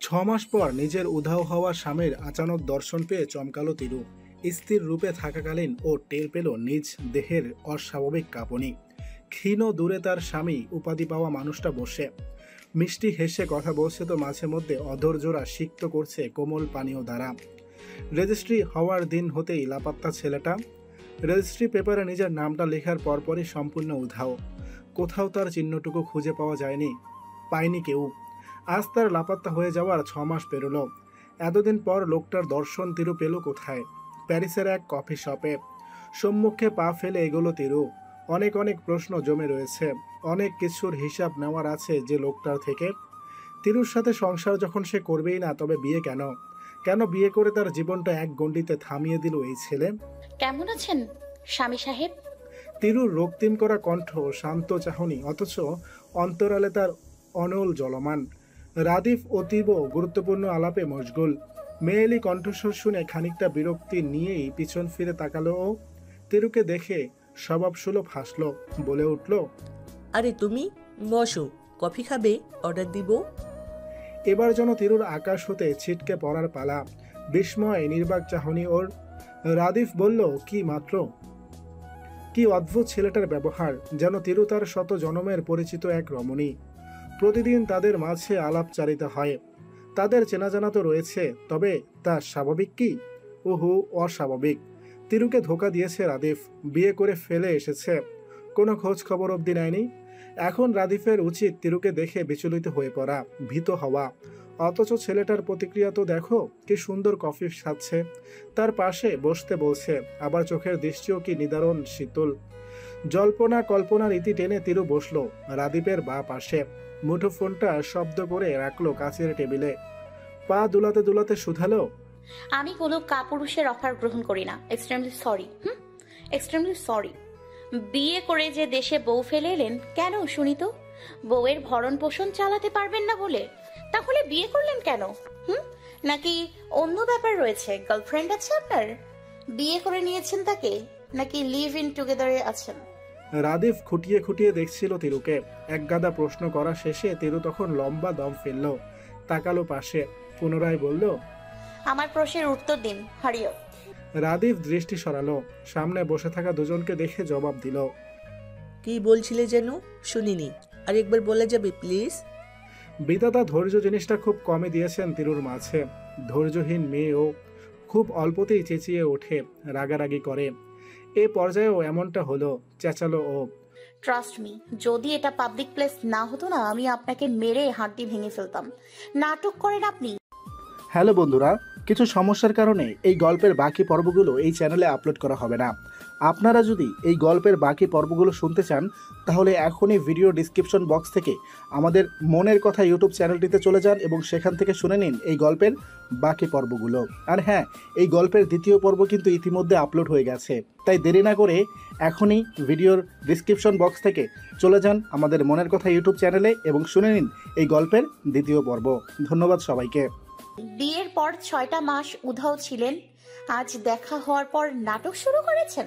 6 মাস পর নিজের উধাও হওয়া স্বামীর আচানক দর্শন পেয়ে চমকালো তিরু। স্থির রূপে থাকাকালীন ও টের পেল নিজ দেহের অস্বাভাবিক কাঁপুনি। ক্ষীণ দূরে তার স্বামী উপাধি পাওয়া মানুষটা বসে মিষ্টি হেসে কথা বলছে, তো মাঝে মধ্যে অধৈর্যরা সিক্ত করছে কোমল পানীয় দ্বারা। রেজিস্ট্রি হওয়ার দিন হতেই লাপাত্তা ছেলেটা। রেজিস্ট্রি পেপারে নিজের নামটা লেখার পরপরই সম্পূর্ণ উধাও। কোথাও তার চিহ্নটুকু খুঁজে পাওয়া পায়নি কেউ। আজ তার লাপাত্তা হয়ে যাওয়ার 6 মাস পেরোলো। এতদিন পর লোকটার দর্শন তিরু পেল কোথায়? প্যারিসের এক কফি শপে। সম্মুখে পা ফেলে এগোলো তিরু। অনেক অনেক প্রশ্ন জমে রয়েছে, অনেক কিছুর হিসাব নেওয়ার আছে যে লোকটার থেকে। তিরুর সাথে সংসার যখন সে করবেই না, তবে বিয়ে কেন? কেন বিয়ে করে তার জীবনটা এক গণ্ডিতে থামিয়ে দিল এই ছেলে? কেমন আছেন স্বামী সাহেব? তিরুর রক্তিম করা কণ্ঠ, শান্ত চাহনি, অথচ অন্তরালে তার অনল জলমান। রাদিফ অতীব গুরুত্বপূর্ণ আলাপে মশগুল। মেয়েলি কণ্ঠস্বর শুনে খানিকটা বিরক্তি নিয়েই পিছন ফিরে তাকালো ও। তিরুকে দেখে স্বভাবসুলভ হাসল, বলে উঠল, আরে তুমি বসো, কফি খাবে? অর্ডার দিব। এবার যেন তিরুর আকাশ হতে ছিটকে পড়ার পালা। বিস্ময় নির্বাক চাহনি ওর। রাদিফ বলল, কি মাত্র? কি অদ্ভুত ছেলেটার ব্যবহার, যেন তিরু তার শত জনমের পরিচিত এক রমণী। প্রতিদিন তাদের মাঝে আলাপচারিতা হয়, তাদের চেনাজানা তো রয়েছে, তবে তা স্বাভাবিক কি? ওহু, অস্বাভাবিক। তিরুকে ধোকা দিয়েছে রাদিফ, বিয়ে করে ফেলে এসেছে, কোনো খোঁজ খবর অবধি নেয়নি। এখন রাদিফের উচিত তিরুকে দেখে বিচলিত হয়ে পড়া, ভীত হওয়া। অথচ ছেলেটার প্রতিক্রিয়া তো দেখো, কি সুন্দর কফি সাজছে, তার পাশে বসতে বলছে, আবার চোখের দৃষ্টিও কি নিদারুণ শীতল। জল্পনা কল্পনার ইতি টেনে তিরু বসলো রাদীপের বাঁ পাশে। মুঠোফোনটা শব্দ করে রাখলো কাছের টেবিলে। পা দুলাতে দুলাতে শুধালো, আমি কোনো কাপুরুষের অফার গ্রহণ করি না। Extremely sorry. Extremely sorry. বিয়ে করে যে দেশে বউ ফেলে এলেন, কেন শুনি তো? বউয়ের ভরণ পোষণ চালাতে পারবেন না বলে? তাহলে বিয়ে করলেন কেন? নাকি অন্য ব্যাপার রয়েছে? গার্লফ্রেন্ড আছে আপনার? বিয়ে করে নিয়েছেন তাকে, নাকি লিভ ইন টুগেদারে আছেন? রাদিফ খুঁটিয়ে খুঁটিয়ে দেখছিল তিরুকে। এক গাদা প্রশ্ন করা শেষে তিরু তখন লম্বা দম ফেললো, তাকালো পাশে, পুনরায় বলল, আমার প্রশ্নের উত্তর দিন, হারিও। রাদিফ দৃষ্টি সরালো, সামনে বসে থাকা দুজনকে দেখে জবাব দিল, কি বলছিলে যেন শুনিনি, আরেকবার বলা যাবে প্লিজ? বিধাতা ধৈর্য জিনিসটা খুব কমে দিয়েছেন তিরুর মাঝে। ধৈর্যহীন মেয়েও খুব অল্পতেই চেঁচিয়ে ওঠে, রাগারাগি করে। এ পর্যায়েও এমনটা হলো, চেঁচালো ও। ট্রাস্ট মি, যদি এটা পাবলিক প্লেস না হতো না, আমি আপনাকে মেরে হাড্ডি ভেঙে ফেলতাম। নাটক করেন আপনি। হ্যালো বন্ধুরা, কিছু সমস্যার কারণে এই গল্পের বাকি পর্বগুলো এই চ্যানেলে আপলোড করা হবে না। আপনারা যদি এই গল্পের বাকি পর্বগুলো শুনতে চান, তাহলে এখনই ভিডিও ডিসক্রিপশন বক্স থেকে আমাদের মনের কথা ইউটিউব চ্যানেলটিতে চলে যান এবং সেখান থেকে শুনে নিন এই গল্পের বাকি পর্বগুলো। আর হ্যাঁ, এই গল্পের দ্বিতীয় পর্ব কিন্তু ইতিমধ্যে আপলোড হয়ে গেছে, তাই দেরি না করে এখনই ভিডিওর ডিসক্রিপশন বক্স থেকে চলে যান আমাদের মনের কথা ইউটিউব চ্যানেলে এবং শুনে নিন এই গল্পের দ্বিতীয় পর্ব। ধন্যবাদ সবাইকে। বিয়ের পর 6টা মাস উধাও ছিলেন, আজ দেখা হওয়ার পর নাটক শুরু করেছেন।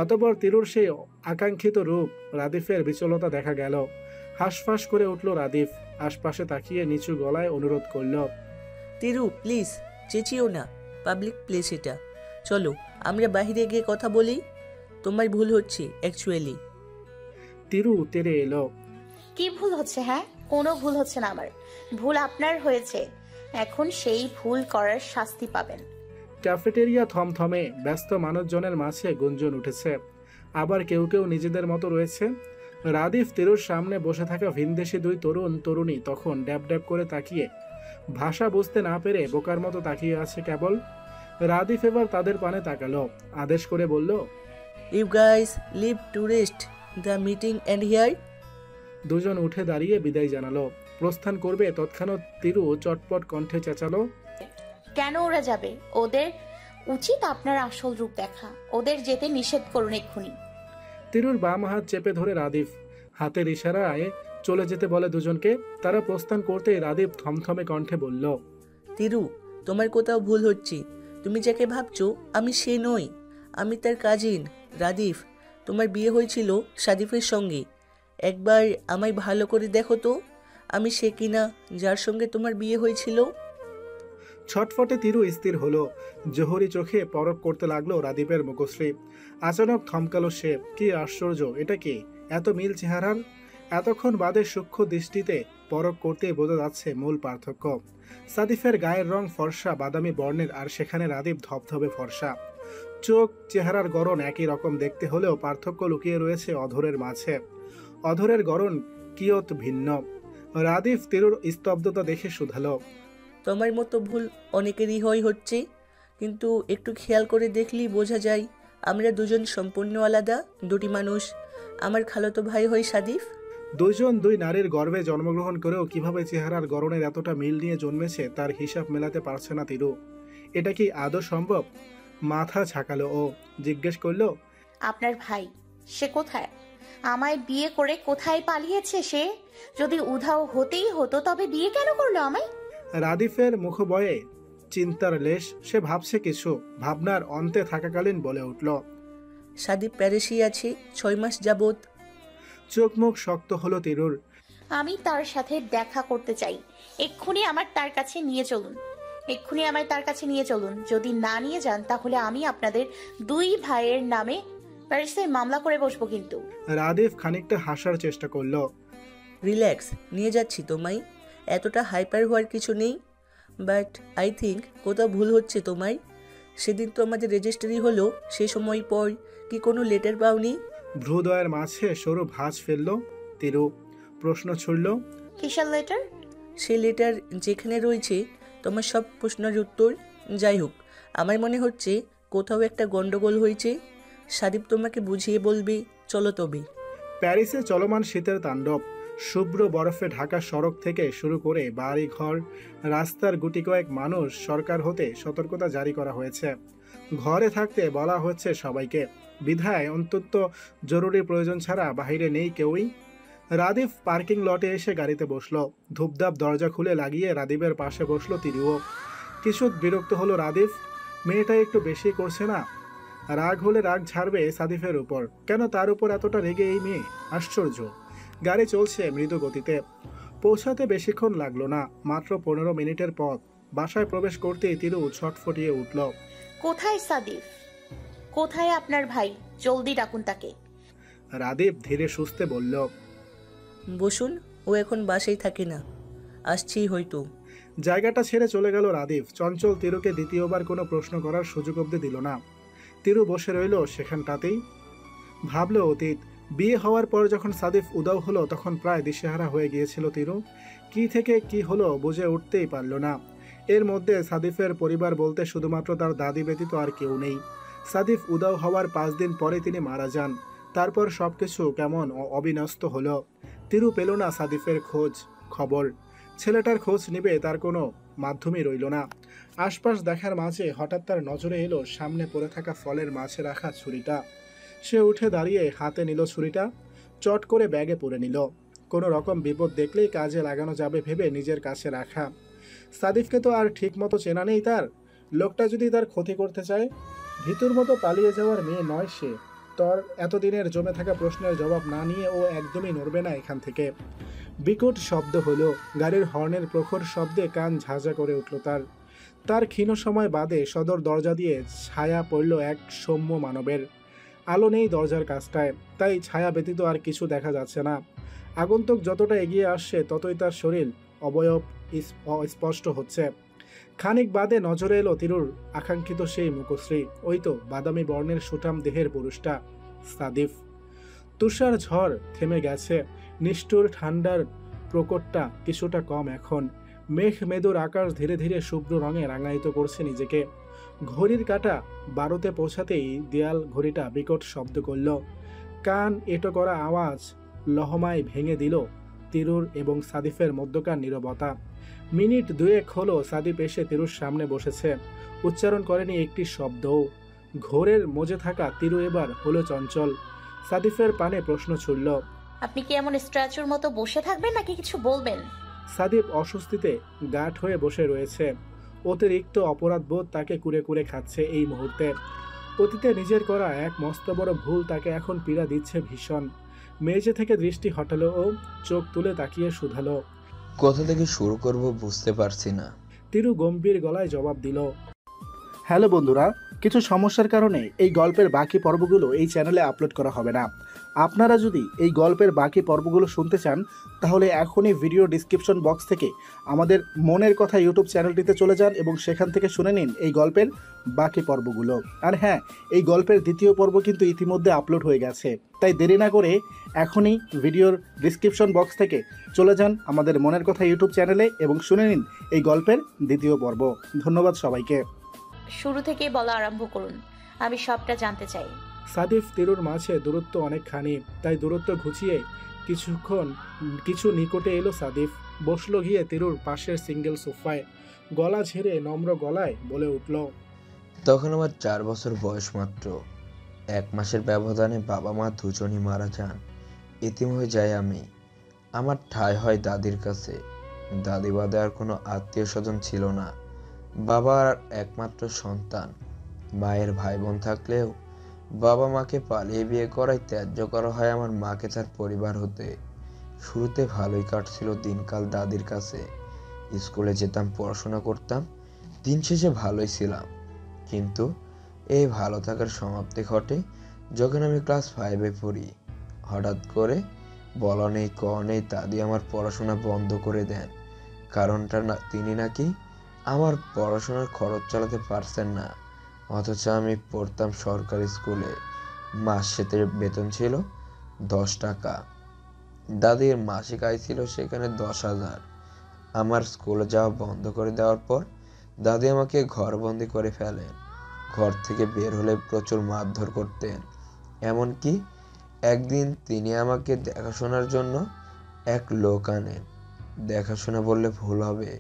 অতঃপর তিরুর সেই আকাঙ্ক্ষিত রূপ, রাদিফের বিচলতা দেখা গেল। হাঁসফাঁস করে উঠল রাদিফ, আশপাশে তাকিয়ে নিচু গলায় অনুরোধ করল, তিরু প্লিজ চেঁচিও না, পাবলিক প্লেস এটা। চলো আমরা বাইরে গিয়ে কথা বলি, তোমার ভুল হচ্ছে অ্যাকচুয়ালি। তিরু তেরে এলো। কি ভুল হচ্ছে? হ্যাঁ, কোনো ভুল হচ্ছে না আমার, ভুল আপনার হয়েছে। এখন সেই ভুল করার শাস্তি পাবেন। ক্যাফেটেরিয়া থমথমে, ব্যস্ত মানুষজনের মাঝে গুঞ্জন উঠেছে, আবার কেউ কেউ নিজেদের মতো রয়েছে। রাদিফ তিরুর সামনে বসে থাকা ভিনদেশি দুই তরুণ তরুণী তখন ড্যাব ড্যাব করে তাকিয়ে, ভাষা বুঝতে না পেরে বোকার মতো তাকিয়ে আছে কেবল। রাদিফ এবার তাদের পানে তাকালো, আদেশ করে বলল, you guys leave to rest the meeting and here. দুজন উঠে দাঁড়িয়ে বিদায় জানালো। প্রস্থান করবে তৎক্ষণাৎ তিরু চটপট কণ্ঠে চেঁচালো, কেন ওরা যাবে? ওদের উচিত আপনার আসল রূপ দেখা। ওদের যেতে নিষেধ করুন এক্ষুনি। তিরুর বাম হাত চেপে ধরে রাদিফ হাতের ইশারায় চলে যেতে বলে দুজনকে। তারা প্রস্থান করতেই রাদিফ থমথমে কণ্ঠে বলল, তিরু তোমার কোথাও ভুল হচ্ছে, তুমি যাকে ভাবছো আমি সে নই, আমি তার কাজিন রাদিফ। তোমার বিয়ে হয়েছিল সাদিফের সঙ্গে, একবার আমায় ভালো করে দেখো তো, আমি সে কিনা যার সঙ্গে তোমার বিয়ে হয়েছিল। ছটফটে তিরু স্থির হলো। জোহরি চোখে পরখ করতে লাগলো রাদীপের মুখশ্রী। আচানক থমকালো সে। কি আশ্চর্য, এটা কি এত মিল চেহারার? এতক্ষণ বাদে সূক্ষ্ম দৃষ্টিতে পরখ করতেই বোঝা যাচ্ছে মূল পার্থক্য। সাদিফের গায়ের রং ফর্সা বাদামি বর্ণের, আর সেখানে রাদীপ ধবধবে ফর্সা। চোখ, চেহারার গড়ন একই রকম দেখতে হলেও পার্থক্য লুকিয়ে রয়েছে অধরের মাঝে। অধরের গড়ন কিয়ত ভিন্ন। রাদীপ তিরুর স্তব্ধতা দেখে শুধালো, তোমার মতো ভুল অনেকেরই হচ্ছে, কিন্তু একটু খেয়াল করে দেখলেই বোঝা যায় আমরা দুজন সম্পূর্ণ আলাদা দুটি মানুষ। আমার খালাতো ভাই হয় সাদিফ। দুইজন দুই নারীর গর্ভে জন্মগ্রহণ করেও কিভাবে চেহারার গড়নের এতটা মিল নিয়ে জন্মেছে তার হিসাব মেলাতে পারছে না তিরু। এটা কি আদৌ সম্ভব? মাথা ঝাঁকালো ও। জিজ্ঞেস করলো, আপনার ভাই সে কোথায়? আমায় বিয়ে করে কোথায় পালিয়েছে সে? যদি উধাও হতেই হতো তবে বিয়ে কেন করলো আমায়? রাদীফের মুখবয়ে চিন্তার লেশ। সে ভাবছে কিছু, ভাবনার অন্তে থাকাকালীন বলে উঠল, সাদিফ প্যারিসে আছে 6 মাস যাবত। চোখ মুখ শক্ত হলো তিরুর। আমি তার সাথে দেখা করতে চাই। এক্ষুনি আমার তার কাছে নিয়ে চলুন। এক্ষুনি আমায় তার কাছে নিয়ে চলুন। যদি না নিয়ে যান তাহলে আমি আপনাদের দুই ভাইয়ের নামে প্যারিসে মামলা করে বসবো কিন্তু। রাদীফ খানিকটা হাসার চেষ্টা করলো। রিল্যাক্স, নিয়ে যাচ্ছি তোমায়, এতটা হাইপার হওয়ার কিছু নেই। বাট আই থিঙ্ক কোথাও ভুল হচ্ছে তোমায়। সেদিন তো আমাদের রেজিস্ট্রি হলো, সে সময় পর কি কোনো লেটার পাওনি? ভ্রুদয়ের মাঝে সরু ভাঁজ ফেললো তিরু। প্রশ্ন ছুড়ল, কিসের লেটার? সে লেটার যেখানে রয়েছে তোমার সব প্রশ্নের উত্তর। যাই হোক, আমার মনে হচ্ছে কোথাও একটা গন্ডগোল হয়েছে। সাদীপ তোমাকে বুঝিয়ে বলবে, চলো তবে। প্যারিসে চলমান শীতের তাণ্ডব। শুভ্র বরফে ঢাকা সড়ক থেকে শুরু করে বাড়ি ঘর, রাস্তার গুটি কয়েক মানুষ সরকার হতে সতর্কতা জারি করা হয়েছে। ঘরে থাকতে বলা হচ্ছে সবাইকে, বিধায় অন্তত জরুরি প্রয়োজন ছাড়া বাইরে নেই কেউই। রাদীপ পার্কিং লটে এসে গাড়িতে বসলো। ধূপধাপ দরজা খুলে লাগিয়ে রাদীপের পাশে বসলো তিরুও। কিছু বিরক্ত হলো রাদীপ। মেয়েটা একটু বেশি করছে না? রাগ হলে রাগ ঝাড়বে সাদিফের উপর, কেন তার উপর এতটা রেগে এই মেয়ে? আশ্চর্য। গাড়ি চলছে মৃদু গতিতে। পৌঁছাতে বেশিক্ষণ লাগলো না, মাত্র 15 মিনিটের পথ। বাসায় প্রবেশ করতেই তিরু ছটফটিয়ে উঠল। কোথায় সাদিফ? কোথায় আপনার ভাই? জলদি ডাকুন তাকে। রাদীপ ধীরে সুস্থে বলল, বসুন, ও এখন বাসায় থাকে না, আসছি হয়তো। জায়গাটা ছেড়ে চলে গেল রাদীপ। চঞ্চল তিরুকে দ্বিতীয়বার কোনো প্রশ্ন করার সুযোগ অবধি দিল না। তিরু বসে রইল সেখানটাতেই। ভাবল অতীত। বিয়ে হওয়ার পর যখন সাদিফ উদাও হলো তখন প্রায় দিশেহারা হয়ে গিয়েছিল তিরু। কি থেকে কি হলো বুঝে উঠতেই পারল না। এর মধ্যে সাদিফের পরিবার বলতে শুধুমাত্র তার দাদি ব্যতীত আর কেউ নেই। সাদিফ উদাও হওয়ার 5 দিন পরে তিনি মারা যান। তারপর সবকিছু কেমন অবিন্যস্ত হলো। তিরু পেল না সাদিফের খোঁজ খবর। ছেলেটার খোঁজ নিবে তার কোনো মাধ্যমই রইল না। আশপাশ দেখার মাঝে হঠাৎ তার নজরে এলো সামনে পড়ে থাকা ফলের মাঝে রাখা ছুরিটা। সে উঠে দাঁড়িয়ে হাতে নিল ছুরিটা, চট করে ব্যাগে পুরে নিল। কোনো রকম বিপদ দেখলেই কাজে লাগানো যাবে ভেবে নিজের কাছে রাখা। সাদিফকে তো আর ঠিক মতো চেনা নেই তার। লোকটা যদি তার ক্ষতি করতে চায়, ভিতুর মতো পালিয়ে যাওয়ার মেয়ে নয় সে। তোর এতদিনের জমে থাকা প্রশ্নের জবাব না নিয়ে ও একদমই নড়বে না এখান থেকে। বিকট শব্দ হলো। গাড়ির হর্নের প্রখর শব্দে কান ঝাঁঝা করে উঠল তার ক্ষীণ সময় বাদে সদর দরজা দিয়ে ছায়া পড়ল এক সৌম্য মানবের। আলো নেই দরজার কাছটায়, তাই ছায়া ব্যতীত আর কিছু দেখা যাচ্ছে না। আগন্তুক যতটা এগিয়ে আসছে ততই তার শরীর অবয়ব স্পষ্ট হচ্ছে। খানিক বাদে নজরে এলো তিরুর আকাঙ্ক্ষিত সেই মুখশ্রী। ওই তো বাদামি বর্ণের সুঠাম দেহের পুরুষটা, সাদিফ। তুষার ঝড় থেমে গেছে। নিষ্ঠুর ঠান্ডার প্রকটটা কিছুটা কম এখন। মেঘ মেদুর আকাশ ধীরে ধীরে শুভ্র রঙে রাঙায়িত করছে নিজেকে। ঘড়ির কাঁটা 12তে পৌঁছাতেই দেয়াল ঘড়িটা বিকট শব্দ করল। কান এঁটো করা আওয়াজ লহমায় ভেঙে দিল তিরুর এবং সাদিফের মধ্যকার নীরবতা। মিনিট 2 হলো সাদিফ এসে তিরুর সামনে বসেছে। উচ্চারণ করেনি একটি শব্দও। ঘোরের মজে থাকা তিরু এবার হলো চঞ্চল। সাদিফের পানে প্রশ্ন ছুড়ল, আপনি কি এমন স্ট্যাচুর মতো বসে থাকবেন নাকি কিছু বলবেন? সাদিফ অস্বস্তিতে গাঢ় হয়ে বসে রয়েছে। অতিরিক্ত অপরাধ বোধ তাকে কুরে কুরে খাচ্ছে এই মুহূর্তে। অতীতে নিজের করা এক মস্ত বড় ভুল তাকে এখন পীড়া দিচ্ছে ভীষণ। মেঝে থেকে দৃষ্টি হটালো ও চোখ তুলে তাকিয়ে শুধালো। কোথা থেকে শুরু করব বুঝতে পারছি না। তিরু গম্ভীর গলায় জবাব দিল। হ্যালো বন্ধুরা, কিছু সমস্যার কারণে এই গল্পের বাকি পর্বগুলো এই চ্যানেলে আপলোড করা হবে না। আপনারা যদি এই গল্পের বাকি পর্বগুলো শুনতে চান তাহলে এখনই ভিডিও ডিসক্রিপশন বক্স থেকে আমাদের মনের কথা ইউটিউব চ্যানেলটিতে চলে যান এবং সেখান থেকে শুনে নিন এই গল্পের বাকি পর্বগুলো। আর হ্যাঁ, এই গল্পের দ্বিতীয় পর্ব কিন্তু ইতিমধ্যে আপলোড হয়ে গেছে, তাই দেরি না করে এখনই ভিডিওর ডিসক্রিপশন বক্স থেকে চলে যান আমাদের মনের কথা ইউটিউব চ্যানেলে এবং শুনে নিন এই গল্পের দ্বিতীয় পর্ব। ধন্যবাদ সবাইকে। শুরু থেকে বলা আরম্ভ করুন, আমি সবটা জানতে চাই। সাদিফ তিরুর মাঝে দূরত্ব অনেকখানি, তাই দূরত্ব ঘুচিয়ে কিছু নিকটে এলো সাদিফ। বসলো গিয়ে তিরুর পাশের সিঙ্গেল সোফায়, গলা ঝেড়ে নম্র গলায় বলে উঠল। তখন আমার 4 বছর বয়স মাত্র। 1 মাসের ব্যবধানে বাবা মা দুজনই মারা যান। এতিম হয়ে যাই আমি। আমার ঠাঁই হয় দাদির কাছে। দাদি বাদে আর কোনো আত্মীয় স্বজন ছিল না। বাবার একমাত্র সন্তান। মায়ের ভাই বোন থাকলেও বাবা মাকে পালিয়ে বিয়ে করায় ত্যায্য করা হয় আমার মাকে তার পরিবার হতে। শুরুতে ভালোই কাটছিল দিনকাল দাদির কাছে। স্কুলে যেতাম, পড়াশোনা করতাম, দিন শেষে ভালোই ছিলাম। কিন্তু এই ভালো থাকার সমাপ্তি ঘটে যখন আমি ক্লাস 5-এ পড়ি। হঠাৎ করে বলা নেই কওয়া নেই দাদি আমার পড়াশোনা বন্ধ করে দেন। কারণটা তিনি নাকি আমার পড়াশোনার খরচ চালাতে পারছেন না। অথচ আমি পড়তাম সরকারি স্কুলে। মাস শেষে বেতন ছিল 10 টাকা। দাদির মাসিক আয় ছিল সেখানে 10,000। আমার স্কুলে যাওয়া বন্ধ করে দেওয়ার পর দাদি আমাকে ঘরবন্দি করে ফেলেন। ঘর থেকে বের হলে প্রচুর মারধর করতেন। এমনকি একদিন তিনি আমাকে দেখাশোনার জন্য এক লোক আনেন। দেখাশোনা বললে ভুল হবে,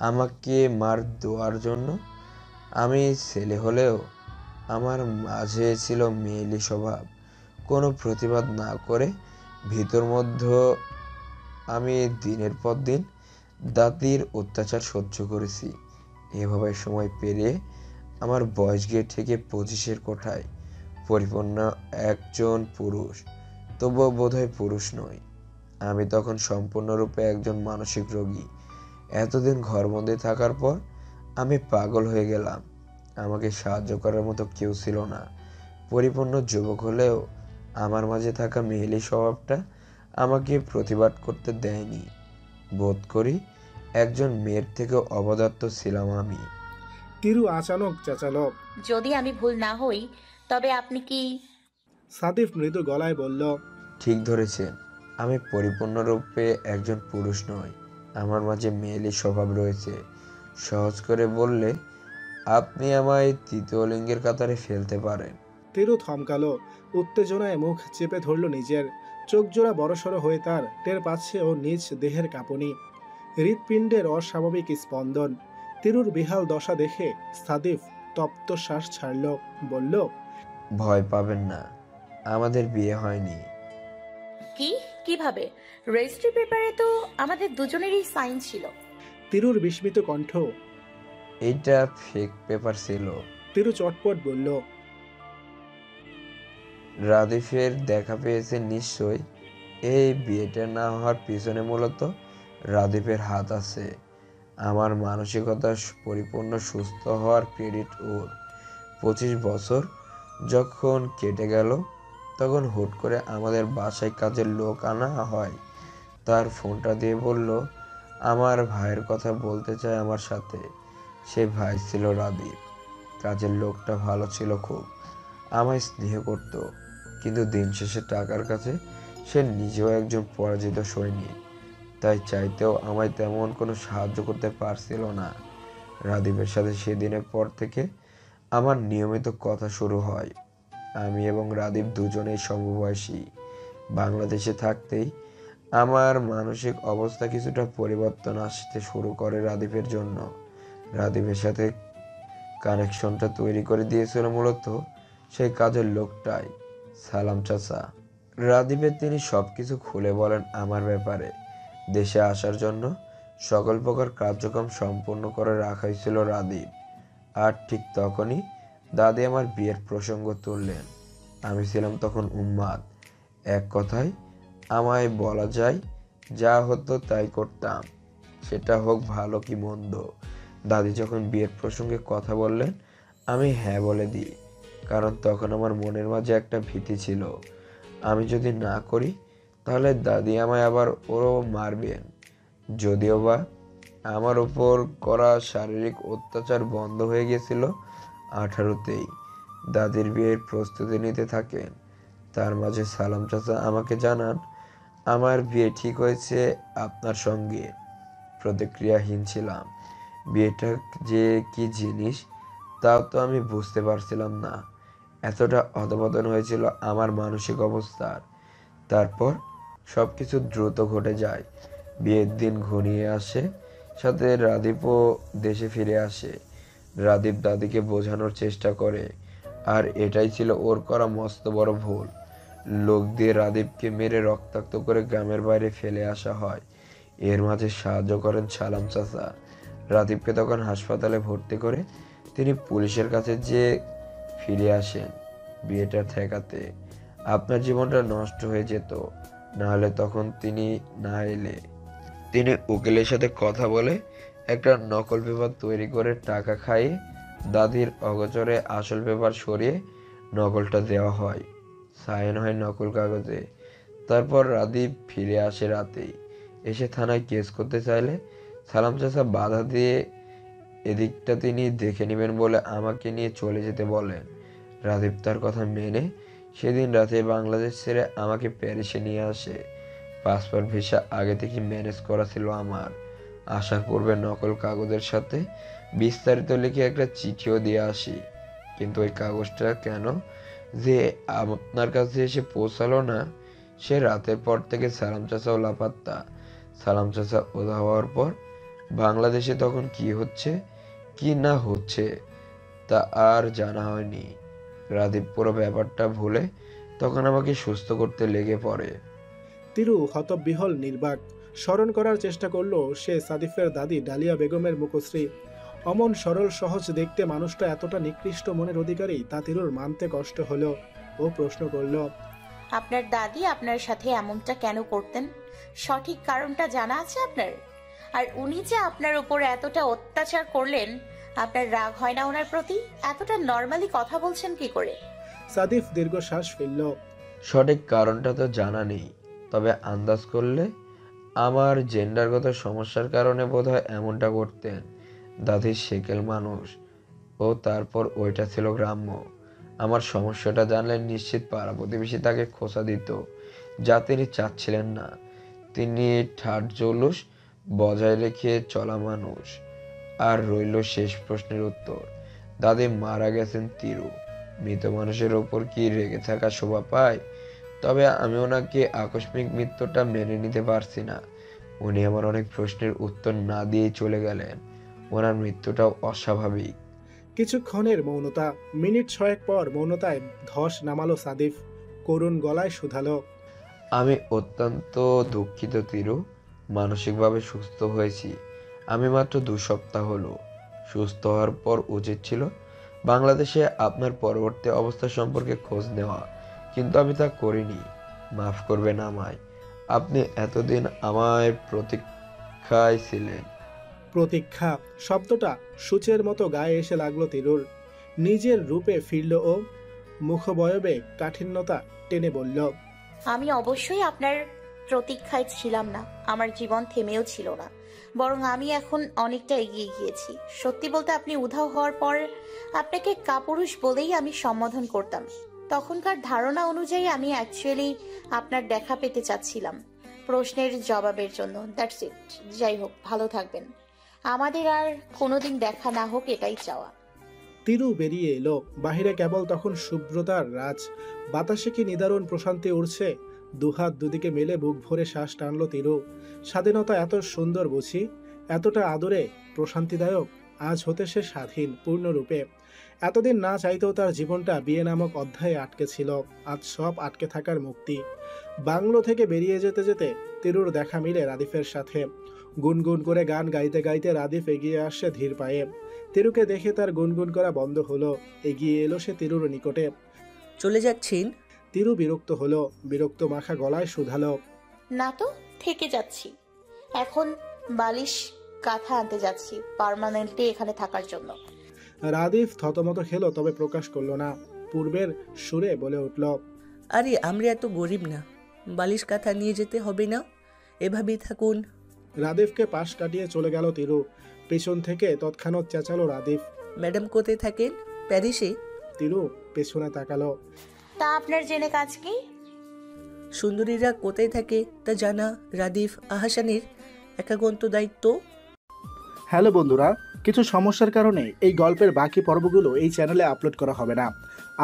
আমাকে মার দেওয়ার জন্য। আমি ছেলে হলেও আমার মাঝে ছিল মেয়েলি স্বভাব। কোনো প্রতিবাদ না করে ভিতর মধ্যে আমি দিনের পর দিন দাদির অত্যাচার সহ্য করেছি। এভাবে সময় পেরিয়ে আমার বয়স গিয়ে থেকে 25-এর কোঠায়। পরিপূর্ণ একজন পুরুষ, তবুও বোধহয় পুরুষ নই। আমি তখন সম্পূর্ণরূপে একজন মানসিক রোগী। এতদিন ঘরবন্দি থাকার পর আমি পাগল হয়ে গেলাম। আমাকে সাহায্য করার মতো কেউ ছিল না। পরিপূর্ণ যুবক হলেও আমার মাঝে থাকা মেয়েলি স্বভাবটা আমাকে প্রতিবাদ করতে দেয়নি। বোধ করি একজন মেয়ের থেকে অবদার্থ ছিলাম আমি। তিরু আচানক চেঁচালো। যদি আমি ভুল না হই তবে আপনি কি? সাদিফ মৃদু গলায় বলল। ঠিক ধরেছেন, আমি পরিপূর্ণরূপে একজন পুরুষ নই। আমার মাঝে মেয়েলি স্বভাব রয়েছে। সহজ করে বললে আপনি আমায় তৃতীয় লিঙ্গের কাতারে ফেলতে পারেন। তিরু থমকালো, উত্তেজনায় মুখ চেপে ধরল নিজের। চোখ জোড়া বড়সড় হয়ে তার টের পাচ্ছে ও নিজ দেহের কাঁপুনি, হৃৎপিণ্ডের অস্বাভাবিক স্পন্দন। তিরুর বিহাল দশা দেখে সাদিফ তপ্ত শ্বাস ছাড়ল, বলল। ভয় পাবেন না, আমাদের বিয়ে হয়নি। কি? কিভাবে? রেজিস্ট্রি পেপারে তো আমাদের দুজনেরই সাইন ছিল। তিরুর বিস্মিত কণ্ঠ। এইটা ফেক পেপার ছিল। তিরু চটপট বলল। রাদিফের দেখা পেয়েছেন নিশ্চয়। এই বিয়েটা না হওয়ার পিছনে মূলত রাদিফের হাত আছে। আমার মানসিকতা পরিপূর্ণ সুস্থ হওয়ার ক্রেডিট ওর। 25 বছর যখন কেটে গেল তখন হুট করে আমাদের বাসায় কাজের লোক আনা হয়। তার ফোনটা দিয়ে বলল আমার ভাইয়ের কথা বলতে চায় আমার সাথে। সে ভাই ছিল রাদীপ। কাজের লোকটা ভালো ছিল খুব, আমায় স্নেহ করত। কিন্তু দিন শেষে টাকার কাছে সে নিজেও একজন পরাজিত সৈনিক। তাই চাইতেও আমায় তেমন কোনো সাহায্য করতে পারছিল না। রাদীপের সাথে সেদিনের পর থেকে আমার নিয়মিত কথা শুরু হয়। আমি এবং রাদীপ দুজনেই সমবয়সী। বাংলাদেশে থাকতেই আমার মানসিক অবস্থা কিছুটা পরিবর্তন আসতে শুরু করে রাদীপের জন্য। রাদীপের সাথে কানেকশনটা তৈরি করে দিয়েছিল মূলত সেই কাজের লোকটাই, সালাম চাচা। রাদীপের তিনি সবকিছু খুলে বলেন আমার ব্যাপারে। দেশে আসার জন্য সকল প্রকার কার্যক্রম সম্পূর্ণ করে রাখাই ছিল রাদীপ। আর ঠিক তখনই দাদি আমার বিয়ের প্রসঙ্গ তুললেন। আমি ছিলাম তখন উন্মাদ। এক কথায় আমায় বলা যায়, যা হতো তাই করতাম, সেটা হোক ভালো কি মন্দ। দাদি যখন বিয়ের প্রসঙ্গে কথা বললেন, আমি হ্যাঁ বলে দিই, কারণ তখন আমার মনের মাঝে একটা ভীতি ছিল, আমি যদি না করি তাহলে দাদি আমায় আবার ওরও মারবেন। যদিও বা আমার উপর করা শারীরিক অত্যাচার বন্ধ হয়ে গেছিল 18তেই। দাদির বিয়ের প্রস্তুতি নিতে থাকেন, তার মাঝে সালাম চাচা আমাকে জানান আমার বিয়ে ঠিক হয়েছে আপনার সঙ্গে। প্রতিক্রিয়াহীন ছিলাম। বিয়েটা যে কি জিনিস তাও তো আমি বুঝতে পারছিলাম না। এতটা অধপতন হয়েছিল আমার মানসিক অবস্থার। তারপর সবকিছু দ্রুত ঘটে যায়। বিয়ের দিন ঘনিয়ে আসে, সাথে রাদীপও দেশে ফিরে আসে। রাদীপ দাদিকে বোঝানোর চেষ্টা করে, আর এটাই ছিল ওর করা মস্ত বড় ভুল। লোক দিয়ে রাদীপকে মেরে রক্তাক্ত করে গ্রামের বাইরে ফেলে আসা হয়। এর মাঝে সাহায্য করেন সালাম চাচা। রাদীপকে তখন হাসপাতালে ভর্তি করে তিনি পুলিশের কাছে যেয়ে ফিরে আসেন বিয়েটা ঠেকাতে। আপনার জীবনটা নষ্ট হয়ে যেত নাহলে। তখন তিনি না এলে তিনি উকিলের সাথে কথা বলে একটা নকল পেপার তৈরি করে টাকা খাইয়ে দাদির অগোচরে আসল পেপার সরিয়ে নকলটা দেওয়া হয়। সাইন হয় নকল কাগজে। তারপর রাদীপ ফিরে আসে রাতেই। এসে থানায় কেস করতে চাইলে সালাম চাচা বাধা দিয়ে এদিকটা তিনি দেখে নেবেন বলে আমাকে নিয়ে চলে যেতে বলেন। রাদীপ তার কথা মেনে সেদিন রাতে বাংলাদেশ ছেড়ে আমাকে প্যারিসে নিয়ে আসে। পাসপোর্ট ভিসা আগে থেকে ম্যানেজ করা ছিল আমার। আসার পূর্বে নকল কাগজের সাথে বিস্তারিত লিখে একটা চিঠিও দিয়ে আসি, কিন্তু ওই কাগজটা কেন যে আপনার কাছে এসে পৌঁছালো না, সে রাতের পর থেকে সালাম চাচাও লাপাত্তা। সালাম চাচা ওদা হওয়ার পর বাংলাদেশে তখন কি হচ্ছে কি না হচ্ছে তা আর জানা হয়নি। রাদীপ পুরো ব্যাপারটা ভুলে তখন আমাকে সুস্থ করতে লেগে পড়ে। তিরু হতবিহ্বল নির্বাক। স্মরণ করার চেষ্টা করলো সে সাদিফের দাদি ডালিয়া বেগমের মুখশ্রী। অমন সরল সহজ দেখতে মানুষটা এতটা নিকৃষ্ট মনের অধিকারী তা তিরুর মানতে কষ্ট হলো। ও প্রশ্ন করল, আপনার দাদি আপনার সাথে এমনটা কেন করতেন? সঠিক কারণটা জানা আছে আপনার? আর উনি যে আপনার উপর এতটা অত্যাচার করলেন, আপনার রাগ হয় না ওনার প্রতি? এতটা নর্মালি কথা বলছেন কি করে? সাদিফ দীর্ঘশ্বাস ফেলল। সঠিক কারণটা তো জানা নেই, তবে আন্দাজ করলে আমার জেন্ডারগত সমস্যার কারণে বোধহয় এমনটা করতেন। দাদির সেকেল মানুষ, ও তারপর ওইটা ছিল গ্রাম্য। আমার সমস্যাটা জানলে নিশ্চিত পাড়া প্রতিবেশী তাকে খোঁচা দিত, যা তিনি চাচ্ছিলেন না। তিনি ঠাট জৌলুস বজায় রেখে চলা মানুষ। আর রইল শেষ প্রশ্নের উত্তর। দাদি মারা গেছেন তিরু। মৃত মানুষের ওপর কি রেগে থাকা শোভা পায়? তবে আমি ওনাকে আকস্মিক মৃত্যুটা মেনে নিতে পারছি না। উনি আমার অনেক প্রশ্নের উত্তর না দিয়েই চলে গেলেন। ওনার মৃত্যুটাও অস্বাভাবিক। কিছুক্ষণের মৌনতা। মিনিট 6 পর মৌনতায় ধস নামালো সাদিফ। করুণ গলায় শুধালো, আমি অত্যন্ত দুঃখিত তিরু। মানসিকভাবে সুস্থ হয়েছি আমি মাত্র 2 সপ্তাহ হলো। সুস্থ হওয়ার পর উচিত ছিল বাংলাদেশে আপনার পরবর্তী অবস্থা সম্পর্কে খোঁজ নেওয়া, কিন্তু আমি তা করিনি। মাফ করবেন আমায়। আপনি এতদিন আমায় প্রতীক্ষায় ছিলেন। প্রতীক্ষা শব্দটা সূচের মতো গায়ে এসে লাগলো তিরুর। নিজের রূপে ফিরল ও। মুখবয়বে কাঠিন্যতা টেনে বলল, আমি অবশ্যই আপনার প্রতীক্ষায় ছিলাম না। আমার জীবন থেমেও ছিল না, বরং আমি এখন অনেকটা এগিয়ে গিয়েছি। সত্যি বলতে আপনি উধাও হওয়ার পর আপনাকে কাপুরুষ বলেই আমি সম্বোধন করতাম। তখনকার ধারণা অনুযায়ী আমি অ্যাকচুয়ালি আপনার দেখা পেতে চাচ্ছিলাম, প্রশ্নের জবাবের জন্য। That's it. যাই হোক, ভালো থাকবেন। আমাদের আর কোনোদিন দেখা না হোক, এটাই চাওয়া। তিরু বেরিয়ে এলো। বাহিরে কেবল তখন শুভ্রতার রাজ। বাতাসে কি নিদারুণ প্রশান্তি উড়ছে। দুহাত দুদিকে মেলে বুক ভরে শ্বাস টানলো তিরু। স্বাধীনতা এত সুন্দর বুঝি, এতটা আদরে প্রশান্তিদায়ক। আজ হতে সে স্বাধীন পূর্ণরূপে। এতদিন না চাইতেও তার জীবনটা বিয়ে নামক অধ্যায়ে আটকে ছিল। আজ সব আটকে থাকার মুক্তি। বাংলো থেকে বেরিয়ে যেতে যেতে তিরুর দেখা মিলে রাদিফের সাথে। গুনগুন করে গান গাইতে গাইতে রাদিফ এগিয়ে আসে ধীর পায়ে। তিরুকে দেখে তার গুনগুন করা বন্ধ হলো। এগিয়ে এলো সে তিরুর নিকটে। চলে যাচ্ছেন? তিরু বিরক্ত হলো। বিরক্ত মাখা গলায় শুধালো, না তো, থেকে যাচ্ছি। এখন বালিশ কাঁথা আনতে যাচ্ছি পার্মানেন্টলি এখানে থাকার জন্য। রাদিফ থতমত খেলো, তবে প্রকাশ করলো না। পূর্বের সুরে বলে উঠল, আরে আমরা এত গরিব না, বালিশ কাঁথা নিয়ে যেতে হবে না, এভাবেই থাকুন। রাদিফকে পাশ কাটিয়ে চলে গেল তিরু। পেছন থেকে তৎক্ষণাৎ চেঁচালো রাদিফ, ম্যাডাম কোথায় থাকেন? প্যারিসে। তিরু পেছনে তাকালো। তা আপনার জেনে কাজ কি? সুন্দরীরা কোথায় থাকে তা জানা রাদিফ আহসানের একান্ত দায়িত্ব। হ্যালো বন্ধুরা, কিছু সমস্যার কারণে এই গল্পের বাকি পর্বগুলো এই চ্যানেলে আপলোড করা হবে না।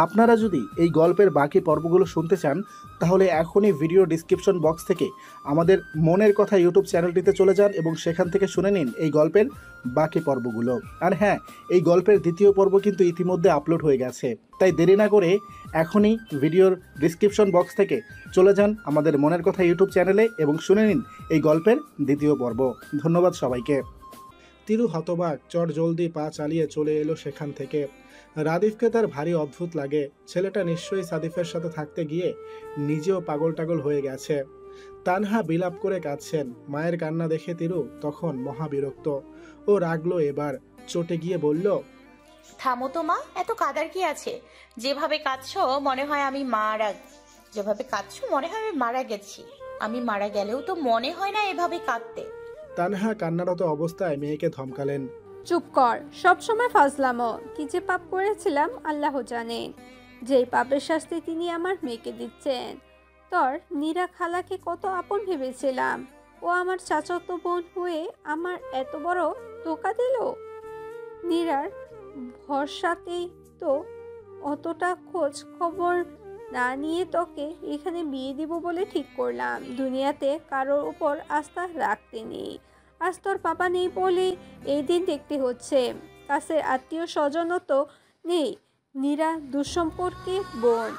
আপনারা যদি এই গল্পের বাকি পর্বগুলো শুনতে চান, তাহলে এখনই ভিডিও ডিসক্রিপশন বক্স থেকে আমাদের মনের কথা ইউটিউব চ্যানেলটিতে চলে যান এবং সেখান থেকে শুনে নিন এই গল্পের বাকি পর্বগুলো। আর হ্যাঁ, এই গল্পের দ্বিতীয় পর্ব কিন্তু ইতিমধ্যে আপলোড হয়ে গেছে, তাই দেরি না করে এখনই ভিডিওর ডিসক্রিপশন বক্স থেকে চলে যান আমাদের মনের কথা ইউটিউব চ্যানেলে এবং শুনে নিন এই গল্পের দ্বিতীয় পর্ব। ধন্যবাদ সবাইকে। তিরু হতবাক, চট জলদি পা চালিয়ে চলে এলো সেখান থেকে। রাদিফকে তার ভারী অদ্ভুত লাগে। ছেলেটা নিশ্চয়ই সাদিফের সাথে থাকতে গিয়ে নিজেও পাগল টাগল হয়ে গেছে। তানহা বিলাপ করে কাঁদছেন। মায়ের কান্না দেখে তিরু তখন মহাবিরক্ত। ও রাগলো এবার, চটে গিয়ে বলল, থামো তো মা, এত কাদার কি আছে? যেভাবে কাঁদছো মনে হয় আমি মারা গেছি। আমি মারা গেলেও তো মনে হয় না এভাবে কাঁদতে। তানহা কান্নারত অবস্থায় মেয়েকে ধমকালেন, চুপ কর, সব সময় ফাজলামো। কি যে পাপ করেছিলাম আল্লাহ জানেন, যেই পাপের শাস্তি তিনি আমার মেয়েকে দিচ্ছেন। তোর নীরা খালাকে কত আপন ভেবেছিলাম, ও আমার চাচাতো বোন হয়ে আমার এত বড় ধোকা দিল। নীরার ভরসাতেই তো অতটা খোঁজ খবর না নিয়ে তোকে এখানে বিয়ে দিব বলে ঠিক করলাম। দুনিয়াতে কারোর উপর আস্থা রাখতে নেই, আজ তোর বাবা নেই বলে এই দিন দেখতে হচ্ছে। কাছের আত্মীয় স্বজনও তো নেই, নীরা দুঃসম্পর্কে বোন,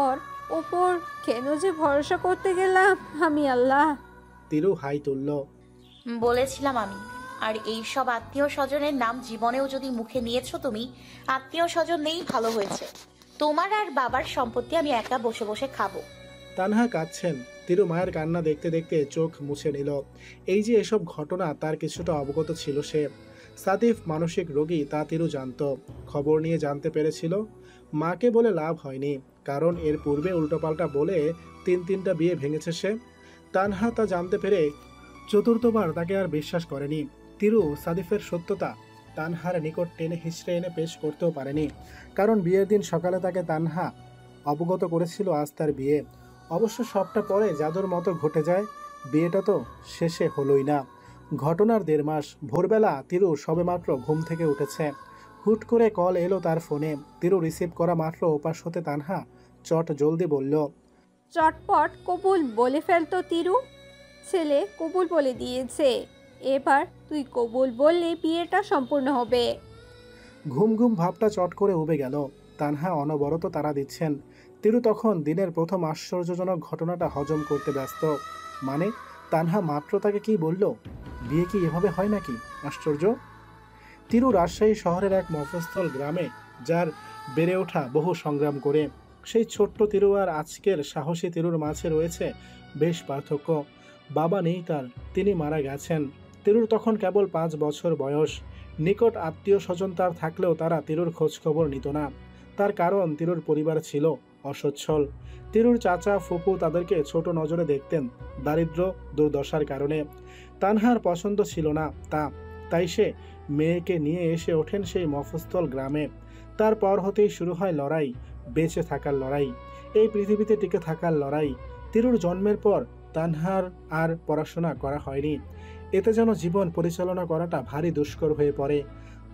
ওর ওপর কেন যে ভরসা করতে গেলাম আমি আল্লাহ। তিরু হাই তুলল। বলেছিলাম আমি। আর এই সব আত্মীয় স্বজনের নাম জীবনেও যদি মুখে নিয়েছো তুমি, আত্মীয় স্বজন নেই, ভালো হয়েছে। তোমার আর বাবার সম্পত্তি আমি একা বসে বসে খাবো। তানহা কাঁদছেন। তিরু মায়ের কান্না দেখতে দেখতে চোখ মুছে নিল। এই যে এসব ঘটনা তার কিছুটা অবগত ছিল সে। সাদিফ মানসিক রোগী তা তিরু জানত, খবর নিয়ে জানতে পেরেছিল। মাকে বলে লাভ হয়নি, কারণ এর পূর্বে উল্টোপাল্টা বলে তিনটা বিয়ে ভেঙেছে সে। তানহা তা জানতে পেরে চতুর্থবার তাকে আর বিশ্বাস করেনি। তিরু সাদিফের সত্যতা তানহার নিকট টেনে হিঁচড়ে এনে পেশ করতেও পারেনি, কারণ বিয়ের দিন সকালে তাকে তানহা অবগত করেছিল আজ তার বিয়ে। অবশ্য সবটা পরে জাদুর মতো ঘটে যায়, বিয়েটা তো শেষে হলোই না। ঘটনার 1.5 মাস ভোরবেলা তিরু সবেমাত্র ঘুম থেকে উঠেছে। হুট করে কল এলো তার ফোনে। তিরু রিসিভ করা মাত্র ওপাশ হতে তানহা চট জলদি বলল, চটপট কবুল বলে ফেলতো তিরু, ছেলে কবুল বলে দিয়েছে, এবার তুই কবুল বললে বিয়েটা সম্পূর্ণ হবে। ঘুম ঘুম ভাবটা চট করে উবে গেল। তানহা অনবরত তাড়া দিচ্ছেন। তিরু তখন দিনের প্রথম আশ্চর্যজনক ঘটনাটা হজম করতে ব্যস্ত। মানে তানহা মাত্র তাকে কি বলল? বিয়ে কি এভাবে হয় নাকি? আশ্চর্য। তিরু রাজশাহী শহরের এক মফস্বল গ্রামে, যার বেড়ে ওঠা বহু সংগ্রাম করে। সেই ছোট্ট তিরু আর আজকের সাহসী তিরুর মাঝে রয়েছে বেশ পার্থক্য। বাবা নেই তার, তিনি মারা গেছেন। তিরুর তখন কেবল 5 বছর বয়স। নিকট আত্মীয় স্বজন তার থাকলেও তারা তিরুর খোঁজ খবর নিত না। তার কারণ তিরুর পরিবার ছিল অসচ্ছল। তিরুর চাচা ফুপু তাদেরকে ছোট নজরে দেখতেন দারিদ্র দুর্দশার কারণে। তানহার পছন্দ ছিল না তাই সে মেয়েকে নিয়ে এসে ওঠেন সেই মফস্বল গ্রামে। তারপর হতেই শুরু হয় লড়াই, বেঁচে থাকার লড়াই, এই পৃথিবীতে টিকে থাকার লড়াই। তিরুর জন্মের পর তানহার আর পড়াশোনা করা হয়নি। এতে যেন জীবন পরিচালনা করাটা ভারী দুষ্কর হয়ে পড়ে।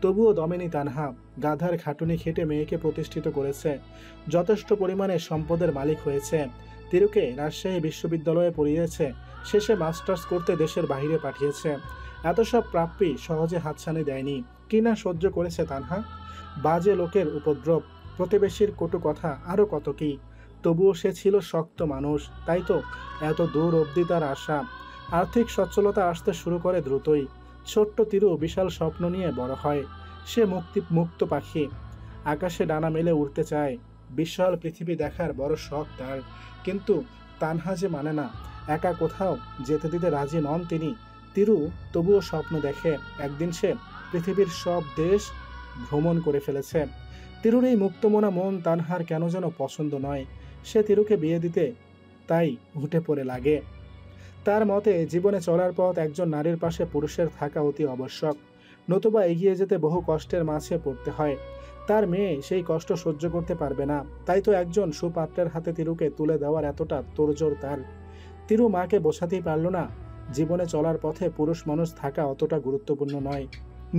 তবুও দমেনি তানহা। গাধার খাটুনি খেটে মেয়েকে প্রতিষ্ঠিত করেছে, যথেষ্ট পরিমাণে সম্পদের মালিক হয়েছে। তিরুকে রাজশাহী বিশ্ববিদ্যালয়ে পড়িয়েছে, শেষে মাস্টার্স করতে দেশের বাইরে পাঠিয়েছে। এত সব প্রাপ্যি সহজে হাতছানি দেয়নি। কিনা সহ্য করেছে তানহা, বাজে লোকের উপদ্রব, প্রতিবেশীর কটু কথা, আরও কত কি। তবুও সে ছিল শক্ত মানুষ, তাই তো এত দূর অবধি তার আশা। আর্থিক সচ্ছলতা আসতে শুরু করে দ্রুতই। ছোট্ট তিরু বিশাল স্বপ্ন নিয়ে বড় হয়। সে মুক্ত পাখি, আকাশে ডানা মেলে উড়তে চায়। বিশাল পৃথিবী দেখার বড় শখ তার। কিন্তু তানহা যে মানে না, একা কোথাও যেতে দিতে রাজি নন তিনি। তিরু তবুও স্বপ্ন দেখে একদিন সে পৃথিবীর সব দেশ ভ্রমণ করে ফেলেছে। তিরুর এই মুক্তমনা মন তানহার কেন যেন পছন্দ নয়। সে তিরুকে বিয়ে দিতে তাই উঠে পড়ে লাগে। তার মতে জীবনে চলার পথ একজন নারীর পাশে পুরুষের থাকা অতি আবশ্যক, নতুবা এগিয়ে যেতে বহু কষ্টের মাঝে পড়তে হয়। তার মেয়ে সেই কষ্ট সহ্য করতে পারবে না, তাই তো একজন সুপাত্রের হাতে তিরুকে তুলে দেওয়ার এতটা তোড়জোড় তার। তিরু মাকে বোঝাতেই পারল না জীবনে চলার পথে পুরুষ মানুষ থাকা অতটা গুরুত্বপূর্ণ নয়।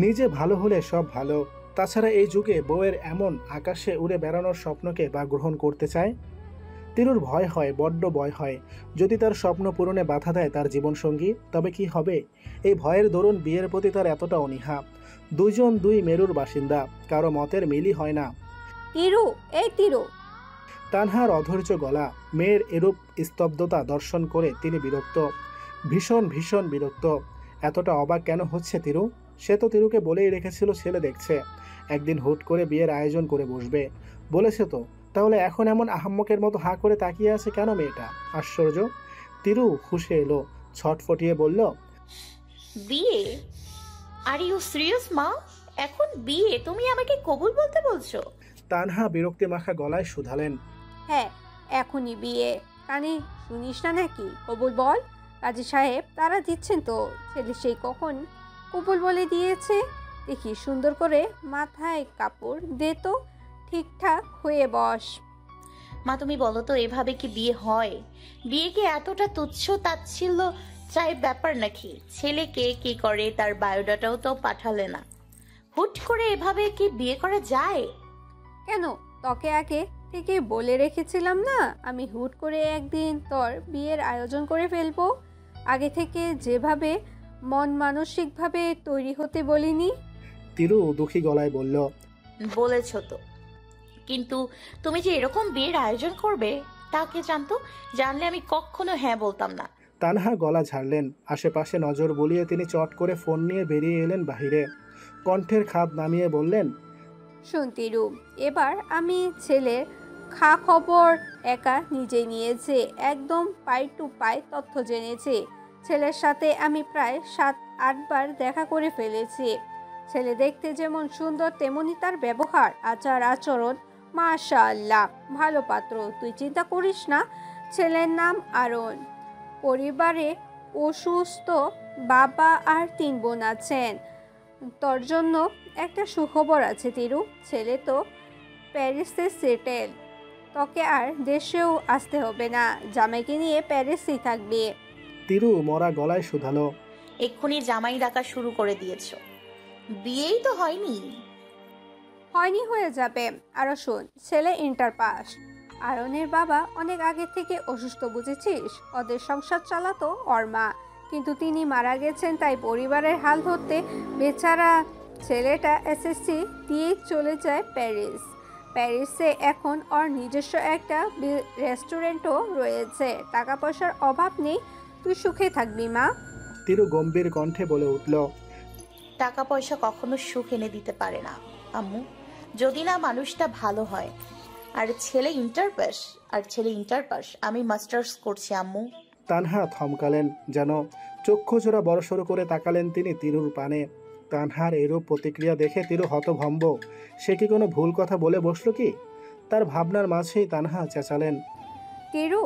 নিজে ভালো হলে সব ভালো। তাছাড়া এই যুগে বউয়ের এমন আকাশে উড়ে বেড়ানোর স্বপ্নকে বা গ্রহণ করতে চায়? তিরুর ভয় হয়, বড্ড ভয় হয়। যদি তার স্বপ্ন পূরণে বাধা দেয় তার জীবনসঙ্গী, তবে কি হবে? এই ভয়ের দরুন বিয়ের প্রতি তার এতটা অনীহা। দুইজন দুই মেরুর বাসিন্দা, কারো মতের মিলই হয় না। তিরু, এই তিরু। তানহার অধৈর্য গলা, মেয়ের এরূপ স্তব্ধতা দর্শন করে তিনি বিরক্ত, ভীষণ ভীষণ বিরক্ত। এতটা অবাক কেন হচ্ছে তিরু? সে তো তিরুকে বলেই রেখেছিল ছেলে দেখছে, একদিন হুট করে বিয়ের আয়োজন করে বসবে বলেছে তো। তাহলে এখন এমন আহাম্মকের মতো হাঁ করে তাকিয়ে আছে কেন মেয়েটা? আশ্চর্য। তিরু হুঁশে এলো, ছটফটিয়ে বলল, বিয়ে? আর ইউ সিরিয়াস মা? এখন বিয়ে? তুমি আমাকে কবুল বলতে বলছো? তানহা বিরক্তি মাখা গলায় শুধালেন, হ্যাঁ, এখনই বিয়ে। কানে শুনিস না নাকি? কবুল বল। কাজী সাহেব তারা দিচ্ছেন তো। ছেলে সেই কখন কবুল বলে দিয়েছে। দেখি সুন্দর করে মাথায় কাপড় দে তো, ঠিকঠাক হয়ে বস। মা তুমি বলো তো, এভাবে কি বিয়ে হয়? বিয়ে কি এতটা তুচ্ছ তাচ্ছিল্য চাই ব্যাপার নাকি? ছেলেকে কি করে তার বায়োডাটাও তো পাঠালে না। হুট করে এভাবে কি বিয়ে করা যায়? কেন, তোকে আগে থেকে বলে রেখেছিলাম না আমি হুট করে একদিন তোর বিয়ের আয়োজন করে ফেলবো? আগে থেকে যেভাবে মন মানসিকভাবে তৈরি হতে বলিনি? তিরু দুঃখী গলায় বলল, বলেছো তো, কিন্তু তুমি যে এরকম বিয়ের আয়োজন করবে তা কে জানতো? জানলে আমি কখনো হ্যাঁ বলতাম না। তানহা গলা ঝাড়লেন। আশেপাশে নজর বুলিয়ে তিনি চট করে ফোন নিয়ে বেরিয়ে এলেন বাহিরে। কণ্ঠের খাদ নামিয়ে বললেন, শোন তিরু, এবার আমি ছেলের খা খবর একা নিজে নিয়েছে, একদম পাই টু পাই তথ্য জেনেছে। ছেলের সাথে আমি প্রায় 7-8 বার দেখা করে ফেলেছি। ছেলে দেখতে যেমন সুন্দর তেমনি তার ব্যবহার আচার আচরণ মাশাআল্লাহ ভালো পাত্র। তুই চিন্তা করিস না। ছেলের নাম আরন। পরিবারে অসুস্থ বাবা আর 3 বোন আছেন। তোর জন্য একটা সুখবর আছে তিরু, ছেলে তো প্যারিসে সেটেল। তোকে আর দেশেও আসতে হবে না, জামাইকে নিয়ে প্যারিসেই থাকবি। তিরু মরা গলায় শুধালো, এক্ষুনি জামাই ডাকা শুরু করে দিয়েছো। বিয়েই তো হয়নি। হয়নি, হয়ে যাবে। আরও শোন, ছেলে ইন্টার পাস। আরনের বাবা অনেক আগে থেকে অসুস্থ, বুঝেছিস? ওদের সংসার চালাতো ওর মা, কিন্তু তিনি মারা গেছেন, তাই পরিবারের হাল ধরতে বেচারা ছেলেটা এসএসসি দিয়ে চলে যায় প্যারিস। প্যারিসে এখন ওর নিজস্ব একটা রেস্টুরেন্টও রয়েছে। টাকা পয়সার অভাব নেই, তুই সুখে থাকবি মা। তিরু গম্ভীর কণ্ঠে বলে উঠল, টাকা পয়সা কখনো সুখ এনে দিতে পারে না আম্মু, যদি না মানুষটা ভালো হয়। আর ছেলে ইন্টার পাস, আমি মাস্টার্স করছি আম্মু। তানহা থমকালেন, যেন চক্ষুজোড়া বড়সড় করে তাকালেন তিনি তিরুর পানে। তানহার এরূপ প্রতিক্রিয়া দেখে তিরু হতভম্ব। সে কি কোনো ভুল কথা বলে বসলো কি? তার ভাবনার মাঝেই তানহা চেঁচালেন, তিরু,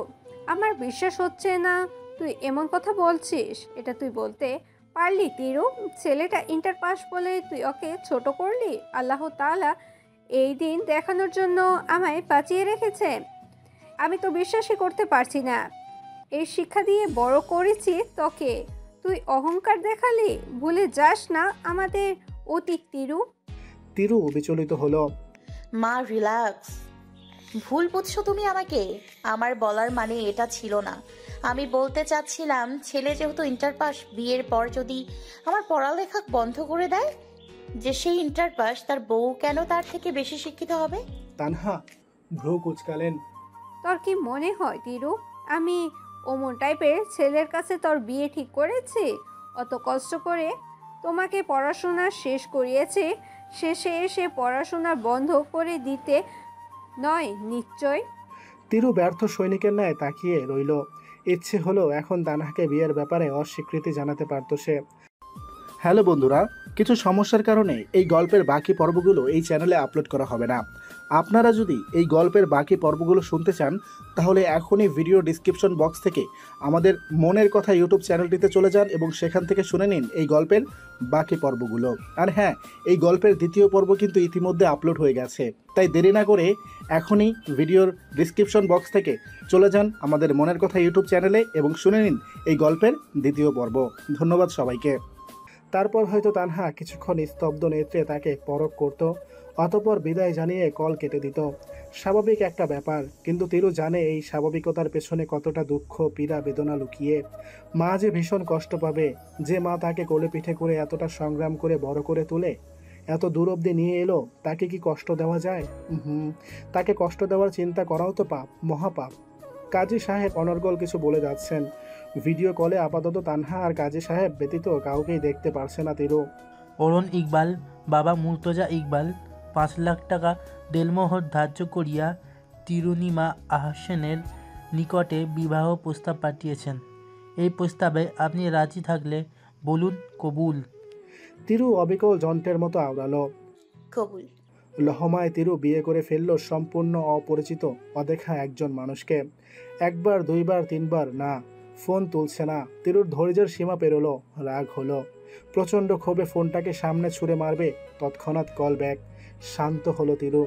আমার বিশ্বাস হচ্ছে না তুই এমন কথা বলছিস। এটা তুই বলতে পারলি তিরু? ছেলেটা ইন্টার পাস বলে তুই ওকে ছোট করলি? আল্লাহ তাআলা এই দিন দেখানোর জন্য আমায় বাঁচিয়ে রেখেছে। আমি তো বিশ্বাসই করতে পারছি না। এই শিক্ষা দিয়ে বড় করেছি তোকে, তুই অহংকার দেখালি? ভুলে যাস না আমাদের অতীত তিরু। তিরু বিচলিত হলো। মা রিল্যাক্স, ভুল বুঝছো তুমি আমাকে। আমার বলার মানে এটা ছিল না। আমি বলতে চাচ্ছিলাম ছেলে যেহেতু ইন্টার পাস, বিয়ের পর যদি আমার পড়ালেখা বন্ধ করে দেয়, যে সেই ইন্টার পাস, তার বউ কেন তার থেকে বেশি শিক্ষিত হবে? তানহা ভ্রু কুচকালেন। তোর কি মনে হয় তিরু আমি অমন টাইপের ছেলের কাছে তোর বিয়ে ঠিক করেছি? অত কষ্ট করে তোমাকে পড়াশোনা শেষ করিয়েছে, শেষে এসে পড়াশোনা বন্ধ করে দিতে নয় নিশ্চয়? তিরু ব্যর্থ সৈনিকের ন্যায় তাকিয়ে রইল। ইচ্ছে হলো এখন তানহাকে বিয়ের ব্যাপারে অস্বীকৃতি জানাতে পারত সে। হ্যালো বন্ধুরা, কিছু সমস্যার কারণে এই গল্পের বাকি পর্বগুলো এই চ্যানেলে আপলোড করা হবে না। আপনারা যদি এই গল্পের বাকি পর্বগুলো শুনতে চান তাহলে এখনই ভিডিও ডিসক্রিপশন বক্স থেকে আমাদের মনের কথা ইউটিউব চ্যানেলটিতে চলে যান এবং সেখান থেকে শুনে নিন এই গল্পের বাকি পর্বগুলো। আর হ্যাঁ, এই গল্পের দ্বিতীয় পর্ব কিন্তু ইতিমধ্যে আপলোড হয়ে গেছে, তাই দেরি না করে এখনই ভিডিওর ডিসক্রিপশন বক্স থেকে চলে যান আমাদের মনের কথা ইউটিউব চ্যানেলে এবং শুনে নিন এই গল্পের দ্বিতীয় পর্ব। ধন্যবাদ সবাইকে। তারপর হয়তো তানহা কিছুক্ষণ স্তব্ধ নেত্রে তাকে পরখ করত, অতঃপর বিদায় জানিয়ে কল কেটে দিত। স্বাভাবিক একটা ব্যাপার, কিন্তু তিরু জানে এই স্বাভাবিকতার পেছনে কতটা দুঃখ, পীড়া, বেদনা লুকিয়ে। মা যে ভীষণ কষ্ট পাবে, যে মা তাকে কোলে পিঠে করে এতটা সংগ্রাম করে বড় করে তুলে এত দূর অবধি নিয়ে এলো, তাকে কি কষ্ট দেওয়া যায়? তাকে কষ্ট দেওয়ার চিন্তা করাও তো পাপ, মহাপাপ। কাজী সাহেব অনর্গল কিছু বলে যাচ্ছেন। ভিডিও কলে আপাতত তানহা আর কাজী সাহেব ব্যতীত কাউকেই দেখতে পারছে না তিরু। অরুণ ইকবাল বাবা মুর্তজা ইকবাল 5 লাখ টাকা দেলমোহর ধার্য করিয়া তিরুনিমা আহসেনের নিকটে বিবাহ প্রস্তাব পাঠিয়েছেন। এই প্রস্তাবে আপনি রাজি থাকলে বলুন কবুল। তিরু অবিকল যন্ত্রের মতো আওড়ালো। কবুল। লহমায় তিরু বিয়ে করে ফেলল সম্পূর্ণ অপরিচিত অদেখা একজন মানুষকে। একবার, দুইবার, তিনবার, না, ফোন তুলছে না। তিরুর ধৈর্যের সীমা পেরোলো, রাগ হলো। প্রচণ্ড ক্ষোভে ফোনটাকে সামনে ছুঁড়ে মারবে, তৎক্ষণাৎ কল ব্যাক। শান্ত হলো তিরু,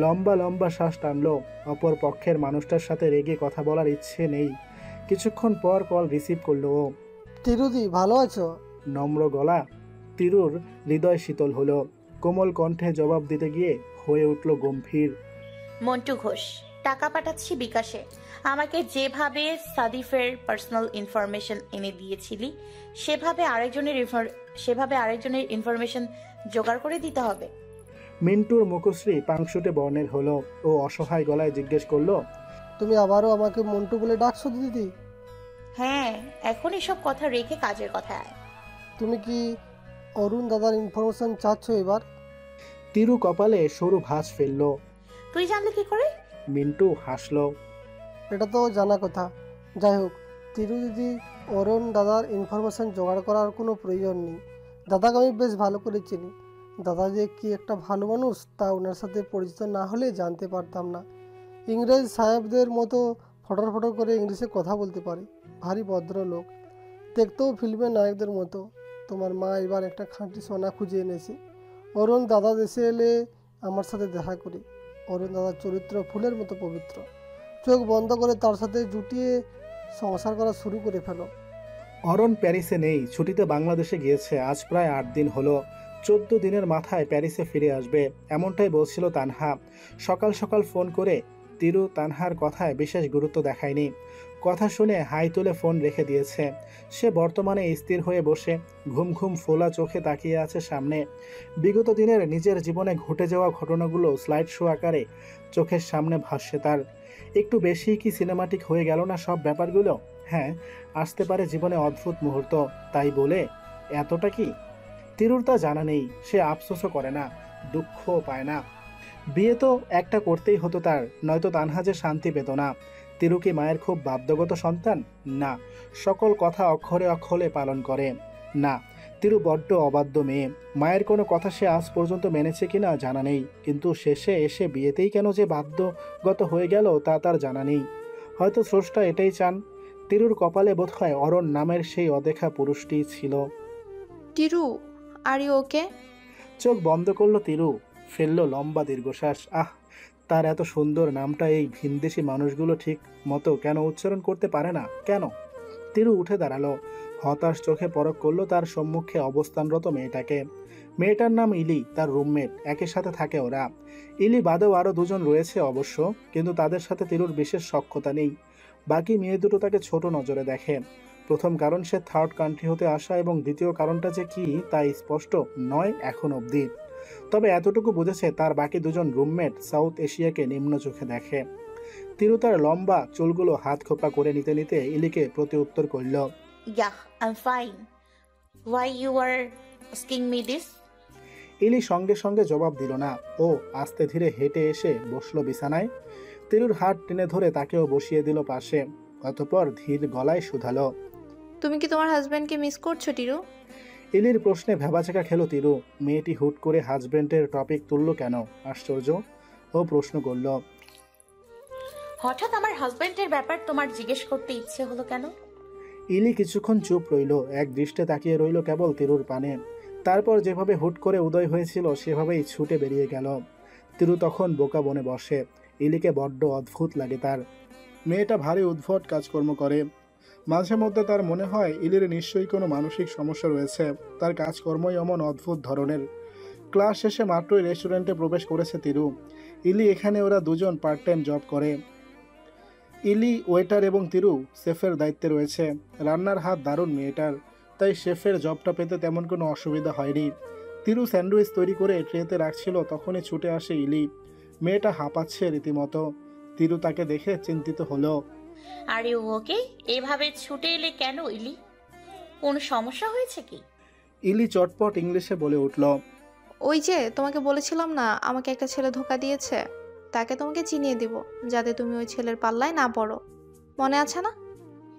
লম্বা লম্বা শ্বাস টানলো। অপর পক্ষের মানুষটার সাথে রেগে কথা বলার ইচ্ছে নেই। কিছুক্ষণ পর কল রিসিভ করলো ও। তিরুদি, ভালো আছো? নম্র গলা। তিরুর হৃদয় শীতল হলো। কোমল কণ্ঠে জবাব দিতে গিয়ে হয়ে উঠল গম্ভীর। মন্টু ঘোষ, টাকা পাঠাচ্ছি বিকাশে। আমাকে যেভাবে সাদিফের পার্সোনাল ইনফরমেশন এনে দিয়েছিলি সেভাবে আরেকজনের ইনফরমেশন জোগাড় করে দিতে হবে। মিন্টুর মুখশ্রী পাংশুটে বর্ণের হলো। ও অসহায় গলায় জিজ্ঞেস করলো, তুমি আবারও আমাকে মন্টু বলে ডাকছো দিদি? হ্যাঁ, এখন এসব কথা রেখে কাজের কথা আয়। তুমি কি অরুণ দাদার ইনফরমেশন চাচ্ছ এবার? তিরু কপালে সরু ভাঁজ ফেললো। তুই জানলে কি করে? মিন্টু হাসলো। এটা তো জানা কথা। যাই হোক, তিরু দিদি, অরুণ দাদার ইনফরমেশন জোগাড় করার কোনো প্রয়োজন নেই। দাদাকে আমি বেশ ভালো করে চিনি। দাদা যে কি একটা ভালো মানুষ তা ওনার সাথে পরিচিত না হলে জানতে পারতাম না। ইংরেজ সাহেবদের মতো ফটর ফটর করে ইংলিশে কথা বলতে পারে, ভারী ভদ্র লোক, দেখতেও ফিল্মের নায়কদের মতো। তোমার মা এবার একটা খাঁটি সোনা খুঁজে এনেছে। অরুণ দাদা দেশে এলে আমার সাথে দেখা করি। অরুণ দাদার চরিত্র ফুলের মতো পবিত্র। চোখ বন্ধ করে তার সাথে জুটিয়ে সংসার করা শুরু করে ফেলো। অরণ প্যারিসে নেই, ছুটিতে বাংলাদেশে গিয়েছে। আজ প্রায় 8 দিন হলো। 14 দিনের মাথায় প্যারিসে ফিরে আসবে, এমনটাই বলছিল তানহা। সকাল সকাল ফোন করে তিরু তানহার কথায় বিশেষ গুরুত্ব দেখায়নি। কথা শুনে হাই তুলে ফোন রেখে দিয়েছে। সে বর্তমানে স্থির হয়ে বসে ঘুম ঘুম ফোলা চোখে তাকিয়ে আছে সামনে। বিগত দিনের নিজের জীবনে ঘটে যাওয়া ঘটনাগুলো স্লাইড শো আকারে চোখের সামনে ভাসছে তার। একটু বেশি কি সিনেমাটিক হয়ে গেল না সব ব্যাপারগুলো? হ্যাঁ, আসতে পারে জীবনে অদ্ভুত মুহূর্ত, তাই বলে এতটা কি? তিরুর তা জানা নেই। সে আফসোসও করে না, দুঃখও পায় না। বিয়ে তো একটা করতেই হতো তার, নয়তো তানহা যে শান্তি পেত না। তিরু কি মায়ের খুব বাধ্যগত সন্তান? না। সকল কথা অক্ষরে অক্ষরে পালন করে? না। তিরু বড্ড অবাধ্য মেয়ে। মায়ের কোনো কথা সে আজ পর্যন্ত মেনেছে কিনা জানা নেই, কিন্তু শেষে এসে বিয়েতেই কেন যে বাধ্যগত হয়ে গেল তা তার জানা নেই। হয়তো স্রষ্টা এটাই চান। তিরুর কপালে বোধহয় অরণ নামের সেই অদেখা পুরুষটি ছিল। টিরু, আর ইউ ওকে? চোখ বন্ধ করলো তিরু, ফেললো লম্বা দীর্ঘশ্বাস। তার এত সুন্দর নামটা এই ভিনদেশি মানুষগুলো ঠিক মতো কেন উচ্চারণ করতে পারে না? কেন? তিরু উঠে দাঁড়ালো, হতাশ চোখে পরখ করলো তার সম্মুখে অবস্থানরত মেয়েটাকে। মেয়েটার নাম ইলি, তার রুমমেট, একই সাথে থাকে ওরা। ইলি বাদেও আরও 2 জন রয়েছে অবশ্য, কিন্তু তাদের সাথে তিরুর বিশেষ সখ্যতা নেই। বাকি মেয়ে দুটো তাকে ছোট নজরে দেখে। প্রথম কারণ সে থার্ড কান্ট্রি হতে আসা, এবং দ্বিতীয় কারণটা যে কি তা স্পষ্ট নয় এখন অবধি। তবে এতটুকু বুঝেছে তার বাকি 2 জন রুমমেট সাউথ এশিয়াকে নিম্ন চোখে দেখে। তিরু তার লম্বা চুলগুলো হাত খোপা করে নিতে নিতে ইলিকে প্রতি উত্তর করল, Yeah, I'm fine. Why you are asking me this? ইলি সঙ্গে সঙ্গে জবাব দিল না। ও আস্তে ধীরে হেঁটে এসে বসলো বিছানায়। তিরুর হাত টেনে ধরে তাকেও বসিয়ে দিল পাশে। অতঃপর ধীর গলায় শুধালো, তুমি কি তোমার হাজবেন্ডকে মিস করছো টিরু? ইলির প্রশ্নে ভ্যাবাচাকা খেলো তিরু। মেয়েটি হুট করে হাজবেন্ডের টপিক তুললো কেন? আশ্চর্য। ও প্রশ্ন করল, হঠাৎ আমার হাজবেন্ডের ব্যাপার তোমার জিজ্ঞেস করতে ইচ্ছে হলো কেন? ইলি কিছুক্ষণ চুপ রইল, এক দৃষ্টে তাকিয়ে রইল কেবল তিরুর পানে। তারপর যেভাবে হুট করে উদয় হয়েছিল সেভাবেই ছুটে বেরিয়ে গেল। তিরু তখন বোকা বনে বসে। ইলিকে বড্ড অদ্ভুত লাগে তার। মেয়েটা ভারী উদ্ভট কাজকর্ম করে। মাঝে মধ্যে তার মনে হয় ইলির নিশ্চয়ই কোনো মানসিক সমস্যা রয়েছে। তার কাজকর্মই এমন অদ্ভুত ধরনের। ক্লাস শেষে মাত্রই রেস্টুরেন্টে প্রবেশ করেছে তিরু। ইলি এখানে, ওরা দুজন পার্ট টাইম জব করে। ইলি ওয়েটার এবং তিরু শেফের দায়িত্বে রয়েছে। রান্নার হাত দারুণ মেয়েটার, তাই শেফের জবটা পেতে তেমন কোনো অসুবিধা হয়নি। তিরু স্যান্ডউইচ তৈরি করে ট্রেতে রাখছিল, তখনই ছুটে আসে ইলি। মেয়েটা হাঁপাচ্ছে রীতিমতো। তিরু তাকে দেখে চিন্তিত হলো। আরে ওকে, এভাবে ছুটে এলে কেন ইলি? কোনো সমস্যা হয়েছে কি? ইলি চটপট ইংলিশে বলে উঠল, ওই যে তোমাকে বলেছিলাম না আমাকে একটা ছেলে ধোকা দিয়েছে, তাকে তোমাকে চিনিয়ে দিব যাতে তুমি ওই ছেলের পাল্লায় না পড়ো। মনে আছে না?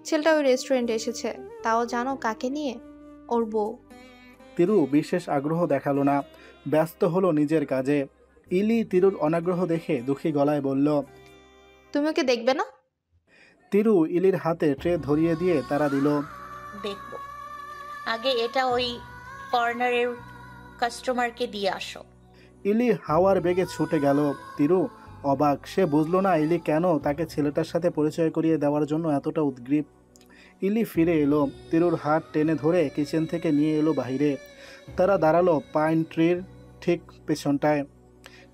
ছেলেটা ওই রেস্টুরেন্টে এসেছে, তাও জানো কাকে নিয়ে? ওর বউ। তিরু বিশেষ আগ্রহ দেখালো না, ব্যস্ত হলো নিজের কাজে। ইলি তিরুর অনাগ্রহ দেখে দুঃখী গলায় বলল, তুমি ওকে দেখবে না? তিরু ইলির হাতে ট্রে ধরিয়ে দিয়ে তারা দিল। দেখবো, আগে এটা ওই কর্নারের কাস্টমারকে দিয়ে আসো। ইলি হাওয়ার বেগে ছুটে গেল। তিরু অবাক, সে বুঝলো না ইলি কেন তাকে ছেলেটার সাথে পরিচয় করিয়ে দেওয়ার জন্য এতটা উদ্গ্রীব। ইলি ফিরে এলো, তিরুর হাত টেনে ধরে কিচেন থেকে নিয়ে এলো বাইরে। তারা দাঁড়ালো পাইন ট্রির ঠিক পেছনটায়।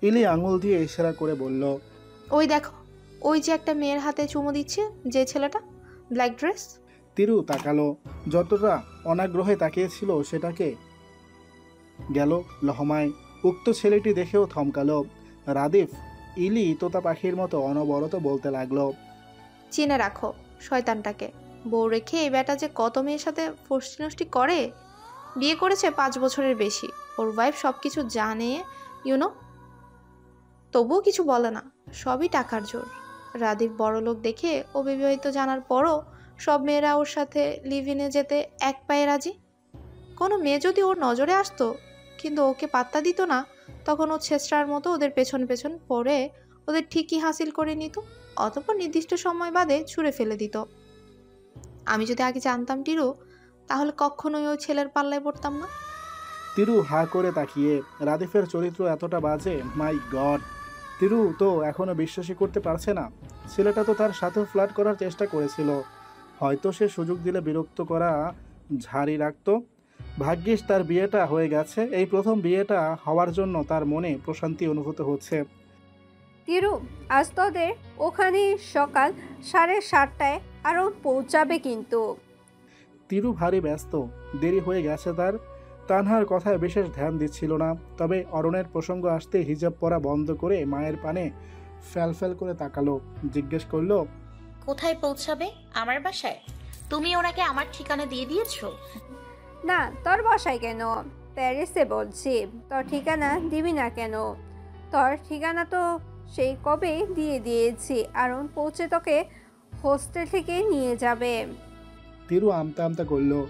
ইলি আঙুল দিয়ে ইশারা করে বলল, ওই দেখো, ওই যে একটা মেয়ের হাতে চুমু দিচ্ছে যে ছেলেটা, ব্ল্যাক ড্রেস। তিরু তাকালো, যতটা অনাগ্রহে তাকিয়েছিল সেটাকে গেল লহমায়। উক্ত ছেলেটি দেখেও থমকালো। রাদিফ ইলি তোতা পাখির মতো অনবরত বলতে লাগলো, চিনে রাখো শয়তানটাকে। বউ রেখে এই বেটা যে কত মেয়ের সাথে ফষ্টি করে। বিয়ে করেছে 5 বছরের বেশি। ওর ওয়াইফ সব কিছু জানে, ইউনো, তবুও কিছু বলে না। সবই টাকার জোর। রাদীপ বড়লোক দেখে ও বিবাহিত জানার পরও সব মেয়েরা ওর সাথে লিভ ইনে যেতে এক পায়ে রাজি। কোনো মেয়ে যদি ওর নজরে আসতো কিন্তু ওকে পাত্তা দিত না, তখন ও ছেঁচড়ার মতো ওদের পেছন পেছন পড়ে ওদের ঠিকই হাসিল করে নিত, অতঃপর নির্দিষ্ট সময় বাদে ছুঁড়ে ফেলে দিত। আমি যদি আগে জানতাম টিরু, তাহলে কখনোই ওই ছেলের পাল্লায় পড়তাম না। তিরু হা করে তাকিয়ে। রাদিফের চরিত্র এতটা বাজে, মাই গড। তিরু তো এখনো বিশ্বাসই করতে পারছে না। ছেলেটা তো তার সাথেও ফ্লার্ট করার চেষ্টা করেছিল। হয়তো সে সুযোগ দিলে বিরক্ত করা ঝাড়ি রাখতো। ভাগ্যিস তার বিয়েটা হয়ে গেছে। এই প্রথম বিয়েটা হওয়ার জন্য তার মনে প্রশান্তি অনুভূত হচ্ছে। তিরু, আজ তোদের ওখানে সকাল 7:30টায় আরও পৌঁছাবে কিন্তু। তিরু ভারী ব্যস্ত, দেরি হয়ে গেছে তার। তানহার কথায় বিশেষ ধ্যান দিচ্ছিল না। তবে অরণের প্রসঙ্গ আসতে হিজাব পরা বন্ধ করে মায়ের পানে ফ্যাল করে তাকালো। জিজ্ঞেস করলো, কোথায় পৌঁছাবে? আমার বাসায়? তুমি ওনাকে আমার ঠিকানা দিয়ে দিয়েছো? না, তোর বাসায় কেন? প্যারিসে বলছি। তোর ঠিকানা দিবি না কেন? তোর ঠিকানা তো সেই কবে দিয়ে দিয়েছি। আরুন পৌঁছে তোকে হোস্টেল থেকে নিয়ে যাবে। তিরু আমতা আমতা করলো,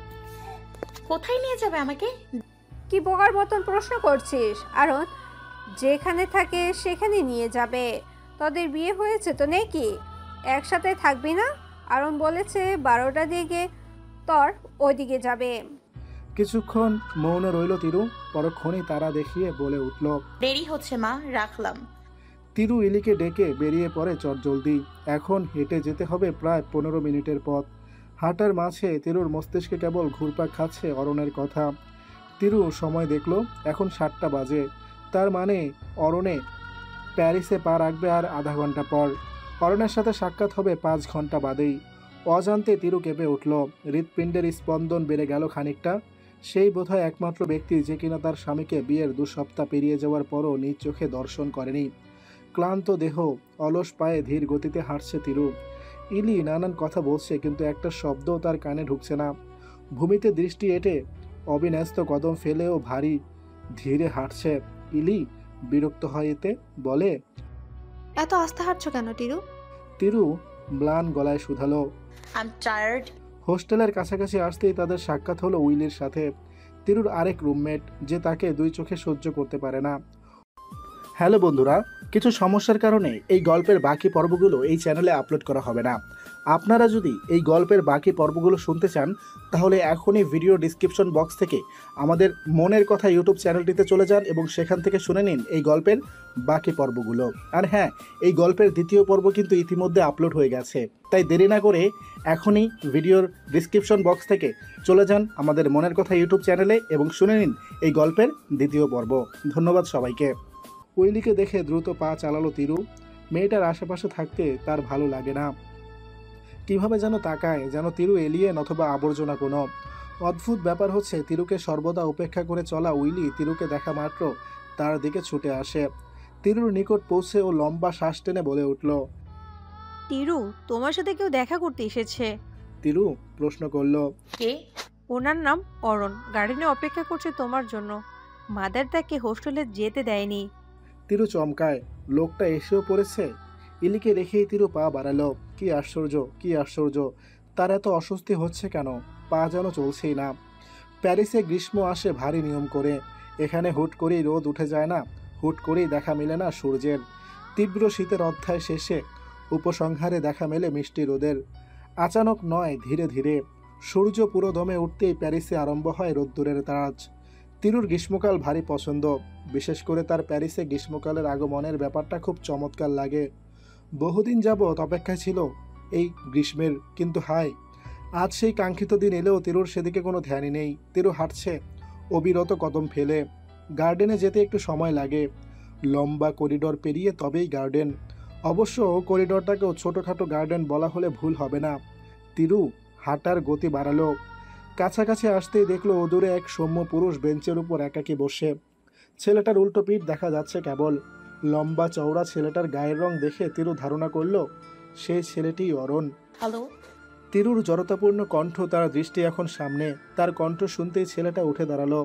কোথায় নিয়ে যাবে আমাকে? কি বোকার মতন প্রশ্ন করছিস? আরুন যেখানে থাকে সেখানে নিয়ে যাবে। তোদের বিয়ে হয়েছে তো নাকি? একসাথে থাকবি না? আরুন বলেছে 12টার দিকে তোর ওইদিকে যাবে। কিছুক্ষণ মৌন রইল তিরু। পরক্ষণই তারা দেখিয়ে বলে উঠল, দেরি হচ্ছে মা, রাখলাম। তিরু ইলিকে ডেকে বেরিয়ে পড়ে চটজলদি। এখন হেঁটে যেতে হবে প্রায় 15 মিনিটের পথ। হাঁটার মাঝে তিরুর মস্তিষ্কে কেবল ঘুরপাক খাচ্ছে অরণের কথা। তিরু সময় দেখল, এখন 7টা বাজে। তার মানে অরণে প্যারিসে পা রাখবে আর আধা ঘন্টা পর। অরণের সাথে সাক্ষাৎ হবে 5 ঘন্টা বাদেই। অজান্তে তিরু কেঁপে উঠল। হৃৎপিণ্ডের স্পন্দন বেড়ে গেল খানিকটা। সেই বোধহয় একমাত্র ব্যক্তি যে কিনা তার স্বামীকে বিয়ের 2 সপ্তাহ পেরিয়ে যাওয়ার পরও নিজ চোখে দর্শন করেনি। ক্লান্ত দেহ, অলস পায়ে ধীর গতিতে হাঁটছে তিরু। ইলি নানান কথা বলছে, কিন্তু একটা শব্দও তার কানে ঢুকছে না। ভূমিতে দৃষ্টি এঁটে অবিন্যস্ত কদম ফেলেও ভারী ধীরে হাঁটছে। ইলি বিরক্ত হয় এতে, বলে, এত আস্তে হাঁটছো কেন টিরু? তিরু ম্লান গলায় শুধালো, আই এম টায়ার্ড। হোস্টেলের কাছাকাছি আসতেই তাদের সাক্ষাৎ হলো উইলির সাথে, তিরুর আরেক রুমমেট, যে তাকে দুই চোখে সহ্য করতে পারে না। হ্যালো বন্ধুরা, কিছু সমস্যার কারণে এই গল্পের বাকি পর্বগুলো এই চ্যানেলে আপলোড করা হবে না। আপনারা যদি এই গল্পের বাকি পর্বগুলো শুনতে চান তাহলে এখনই ভিডিও ডিসক্রিপশন বক্স থেকে আমাদের মনের কথা ইউটিউব চ্যানেলটিতে চলে যান এবং সেখান থেকে শুনে নিন এই গল্পের বাকি পর্বগুলো। আর হ্যাঁ, এই গল্পের দ্বিতীয় পর্ব কিন্তু ইতিমধ্যে আপলোড হয়ে গেছে, তাই দেরি না করে এখনই ভিডিওর ডিসক্রিপশন বক্স থেকে চলে যান আমাদের মনের কথা ইউটিউব চ্যানেলে এবং শুনে নিন এই গল্পের দ্বিতীয় পর্ব। ধন্যবাদ সবাইকে। উইলিকে দেখে দ্রুত পা চালালো তিরু। মেয়েটার আশেপাশে থাকতে তার ভালো লাগে না, কিভাবে যেন তাকায়, যেন তিরু এলিয়েন অথবা আবর্জনা কোনো। অদ্ভুত ব্যাপার হচ্ছে, তিরুকে সর্বদা উপেক্ষা করে চলা উইলি তিরুকে দেখা মাত্র তার দিকে ছুটে আসে। তিরুর নিকট পৌঁছে ও লম্বা শ্বাস টেনে বলে উঠল, তিরু, তোমার সাথে কেউ দেখা করতে এসেছে। তিরু প্রশ্ন করল, কে? ওনার নাম অরণ, গার্ডেনে অপেক্ষা করছে তোমার জন্য। মাদার তাকে হোস্টেলে যেতে দেয়নি। তিরু চমকায়, লোকটা এসেও পড়েছে। ইলিকে রেখেই তিরু পা বাড়ালো। কি আশ্চর্য, কি আশ্চর্য, তার এত অস্বস্তি হচ্ছে কেন? পা যেন চলছেই না। প্যারিসে গ্রীষ্ম আসে ভারী নিয়ম করে, এখানে হুট করেই রোদ উঠে যায় না, হুট করেই দেখা মেলে না সূর্যের। তীব্র শীতের অধ্যায় শেষে উপসংহারে দেখা মেলে মিষ্টি রোদের। আচানক নয়, ধীরে ধীরে। সূর্য পুরো দমে উঠতেই প্যারিসে আরম্ভ হয় রোদ্দুরের তাজ। তিরুর গ্রীষ্মকাল ভারী পছন্দ, বিশেষ করে তার প্যারিসে গ্রীষ্মকালের আগমনের ব্যাপারটা খুব চমৎকার লাগে। বহুদিন যাবৎ অপেক্ষায় ছিল এই গ্রীষ্মের, কিন্তু হায়, আজ সেই কাঙ্ক্ষিত দিন এলেও তিরুর সেদিকে কোনো ধ্যানই নেই। তিরু হাঁটছে অবিরত কদম ফেলে। গার্ডেনে যেতে একটু সময় লাগে, লম্বা করিডোর পেরিয়ে তবেই গার্ডেন। অবশ্য করিডোরটাকেও ছোটোখাটো গার্ডেন বলা হলে ভুল হবে না। তিরু হাঁটার গতি বাড়ালো। কাছাকাছি আসতেই দেখলো অদূরে এক সৌম্য পুরুষ বেঞ্চের উপর একাকী বসে। ছেলেটার উল্টো পিঠ দেখা যাচ্ছে কেবল। লম্বা চওড়া ছেলেটার গায়ের রং দেখে তিরু ধারণা করল সেই ছেলেটিই অরণ। হ্যালো। তিরুর জড়তাপূর্ণ কণ্ঠ, তার দৃষ্টি এখন সামনে। তার কণ্ঠ শুনতেই ছেলেটা উঠে দাঁড়ালো।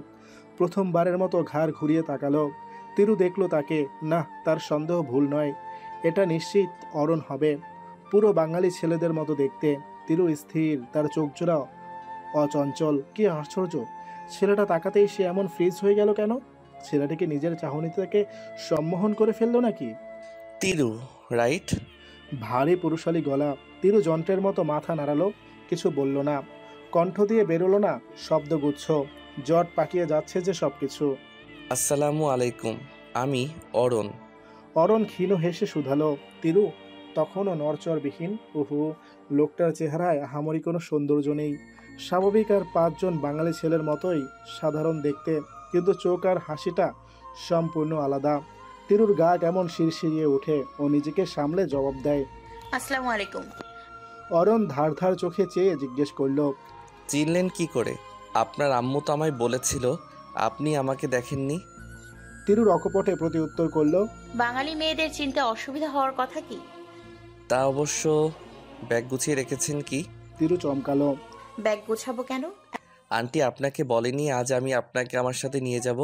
প্রথমবারের মতো ঘাড় ঘুরিয়ে তাকালো। তিরু দেখলো তাকে। না, তার সন্দেহ ভুল নয়, এটা নিশ্চিত অরণ হবে। পুরো বাঙালি ছেলেদের মতো দেখতে। তিরু স্থির, তার চোখজোড়া অচঞ্চল। কি আশ্চর্য, ছেলেটা তাকাতেই সে এমন ফ্রিজ হয়ে গেল কেন? ছেলেটিকে নিজের চাহনি থেকে সম্মোহন করে ফেললো নাকি? তিরু, রাইট? ভারী পুরুষালী গলা। তিরু যন্ত্রের মতো মাথা নাড়ালো, কিছু বলল না। কণ্ঠ দিয়ে বেরোলো না শব্দগুচ্ছ, জট পাকিয়ে যাচ্ছে যে সবকিছু। আসসালামু আলাইকুম, আমি অরণ। অরণ ক্ষীণ হেসে শুধালো। তিরু তখনও নড়চড়বিহীন। উহু, লোকটার চেহারায় আহামরি কোনো সৌন্দর্য নেই, স্বাভাবিক আর পাঁচজন বাঙালি ছেলের মতোই সাধারণ দেখতে, কিন্তু চোখ আর হাসিটা সম্পূর্ণ আলাদা। তিরুর গা কেমন শিরশিরিয়ে ওঠে। ও নিজেকে সামলে জবাব দেয়, আসসালামু আলাইকুম। অরণ ধার ধার চোখে চেয়ে জিজ্ঞেস করল, চিনলেন কি করে? আপনার আম্মু তো আমায় বলেছিল আপনি আমাকে দেখেননি। তিরুর অকপটে প্রতি উত্তর করল, বাঙালি মেয়েদের চিনতে অসুবিধা হওয়ার কথা কি? তা অবশ্য। ব্যাগ গুছিয়ে রেখেছেন কি? তিরু চমকালো। ব্যাগ গোছাবো কেন? আন্টি আপনাকে বলেনি আজ আমি আপনাকে আমার সাথে নিয়ে যাব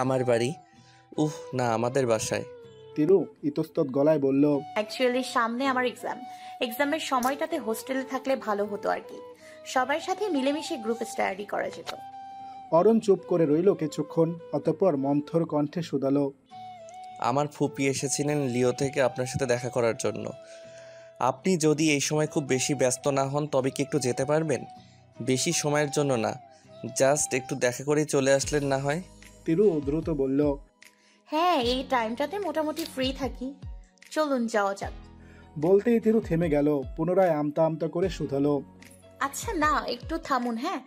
আমার বাড়ি? না, আমাদের বাসায়। তিরু ইতস্তত গলায় বলল, অ্যাকচুয়ালি সামনে আমার এক্সামের সময়টাতে হোস্টেলে থাকলে ভালো হতো আর কি। সবার সাথে মিলেমিশে গ্রুপ স্টাডি করা যেত। অরণ চুপ করে রইল কিছুক্ষণ, অতঃপর মন্থর কণ্ঠে শুধালো, আমার ফুপি এসেছিলেন লিও থেকে আপনার সাথে দেখা করার জন্য। আপনি যদি এই সময় খুব বেশি ব্যস্ত না হন তবে কি একটু যেতে পারবেন? বেশি সময়ের জন্য না, জাস্ট একটু দেখা করেই চলে আসলেন না হয়। তিরু দ্রুত বলল, হ্যাঁ, এই টাইমটাতে মোটামুটি ফ্রি থাকি, চলুন যাওয়া যাক। বলতেই তিরু থেমে গেল, পুনরায় আমতা আমতা করে শুধালো, আচ্ছা না, একটু থামুন। হ্যাঁ,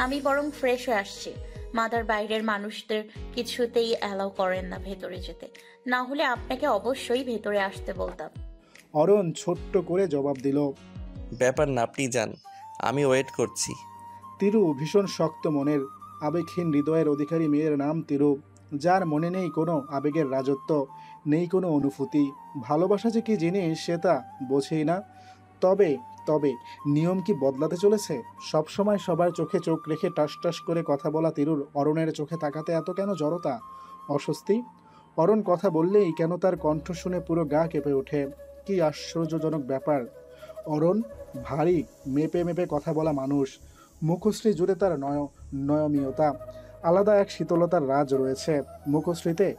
আমি বরং ফ্রেশ হয়ে আসছি। মাদার বাইরের মানুষদের কিছুতেই অ্যালাউ করেন না ভেতরে যেতে, না হলে আপনাকে অবশ্যই ভেতরে আসতে বলতাম। অরণ ছোট্ট করে জবাব দিল, ব্যাপার না, আপনি যান, আমি ওয়েট করছি। তিরু ভীষণ শক্ত মনের, আবেগহীন হৃদয়ের অধিকারী মেয়ের নাম তিরু, যার মনে নেই কোনো আবেগের রাজত্ব, নেই কোনো অনুভূতি। ভালোবাসা যে কি জিনিস সে তা বোঝেই না। তবে তবে নিয়ম কি বদলাতে চলেছে? সবসময় সবার চোখে চোখ রেখে টাস টাস করে কথা বলা তিরুর অরণের চোখে তাকাতে এত কেন জড়তা, অস্বস্তি? অরণ কথা বললেই কেন তার কণ্ঠ শুনে পুরো গা কেঁপে ওঠে। কি আশ্চর্যজনক ব্যাপার! অরণ ভারী মেপে মেপে কথা বলা মানুষ, মুখশ্রী জুড়ে তার নয়মীয়তা, আলাদা এক শীতলতার রাজ রয়েছে মুখশ্রীতে।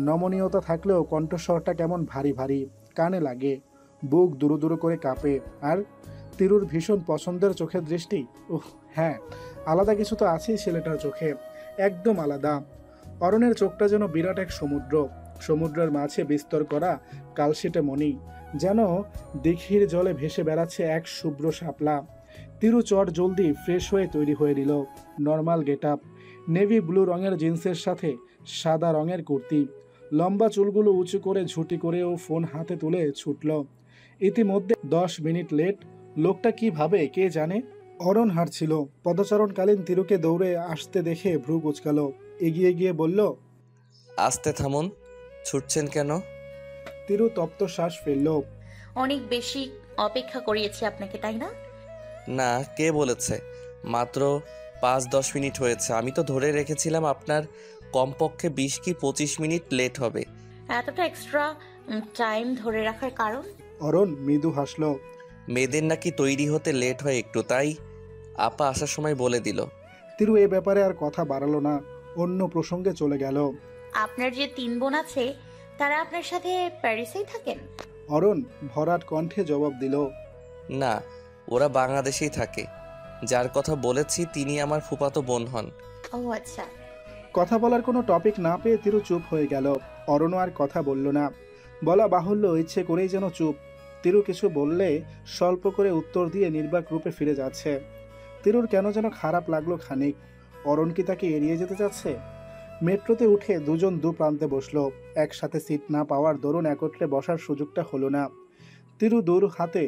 নমনীয়তা থাকলেও কণ্ঠস্বরটা কেমন ভারী ভারী, কানে লাগে, বুক দুরু দুরু করে কাঁপে। আর তিরুর ভীষণ পছন্দের চোখের দৃষ্টি, হ্যাঁ, আলাদা কিছু তো আছেই ছেলেটার চোখে, একদম আলাদা। অরণের চোখটা যেন বিরাট এক সমুদ্র, সমুদ্রের মাঝে বিস্তর করা কালশিটে মণি, যেন দিঘির জলে ভেসে বেড়াচ্ছে এক শুভ্র শাপলা। তিরু চট জলদি ফ্রেশ হয়ে তৈরি হয়ে নিল। Normal get up, navy blue রঙের জিন্সের সাথে সাদা রঙের কুর্তি, লম্বা চুলগুলো উঁচু করে ঝুঁটি করেও ফোন হাতে তুলে ছুটল। ইতিমধ্যে 10 মিনিট লেট। লোকটা কি ভাবে কে জানে। অরণ হাঁটছিল, পদচারণকালীন তিরুকে দৌড়ে আসতে দেখে ভ্রু কুঁচকাল, এগিয়ে গিয়ে বলল, আস্তে থামুন, ছুটছেন কেন? তিরু তপ্ত শ্বাস ফেলল। অনেক বেশি অপেক্ষা করিয়েছি আপনাকে, তাই না? না, কে বলেছে? মাত্র 5-10 মিনিট হয়েছে। আমি তো ধরে রেখেছিলাম আপনার কমপক্ষে 20 কি 25 মিনিট লেট হবে। এতটা এক্সট্রা টাইম ধরে রাখার কারণ? অরণ মৃদু হাসল। মেয়েদের নাকি তৈরি হতে লেট হয় একটু, তাই আপা আসার সময় বলে দিল। তিরু এ ব্যাপারে আর কথা বাড়ালো না, অন্য প্রসঙ্গে চলে গেল। আপনার যে 3 বোন আছে তারা আপনার সাথে প্যারিসেই থাকেন? অরণ ভরাট কণ্ঠে জবাব দিল, না, ওরা বাংলাদেশেই থাকে। যার কথা বলেছি তিনি আমার ফুফাতো বোন হন। ও আচ্ছা। কথা বলার কোনো টপিক না পেয়ে তিরু চুপ হয়ে গেল। অরণও আর কথা বলল না, বলা বাহুল্য ইচ্ছে করেই যেন চুপ। তিরু কিছু বললে স্বল্প করে উত্তর দিয়ে নির্বাক রূপে ফিরে যাচ্ছে। তিরুর কেন যেন খারাপ লাগলো খানিক। অরণ কি তাকে এড়িয়ে যেতে চাচ্ছে? মেট্রোতে উঠে দুজন দু প্রান্তে বসলো। একসাথে সিট না পাওয়ার দরুন একত্রে বসার সুযোগটা হলো না। তিরু দূর হাতে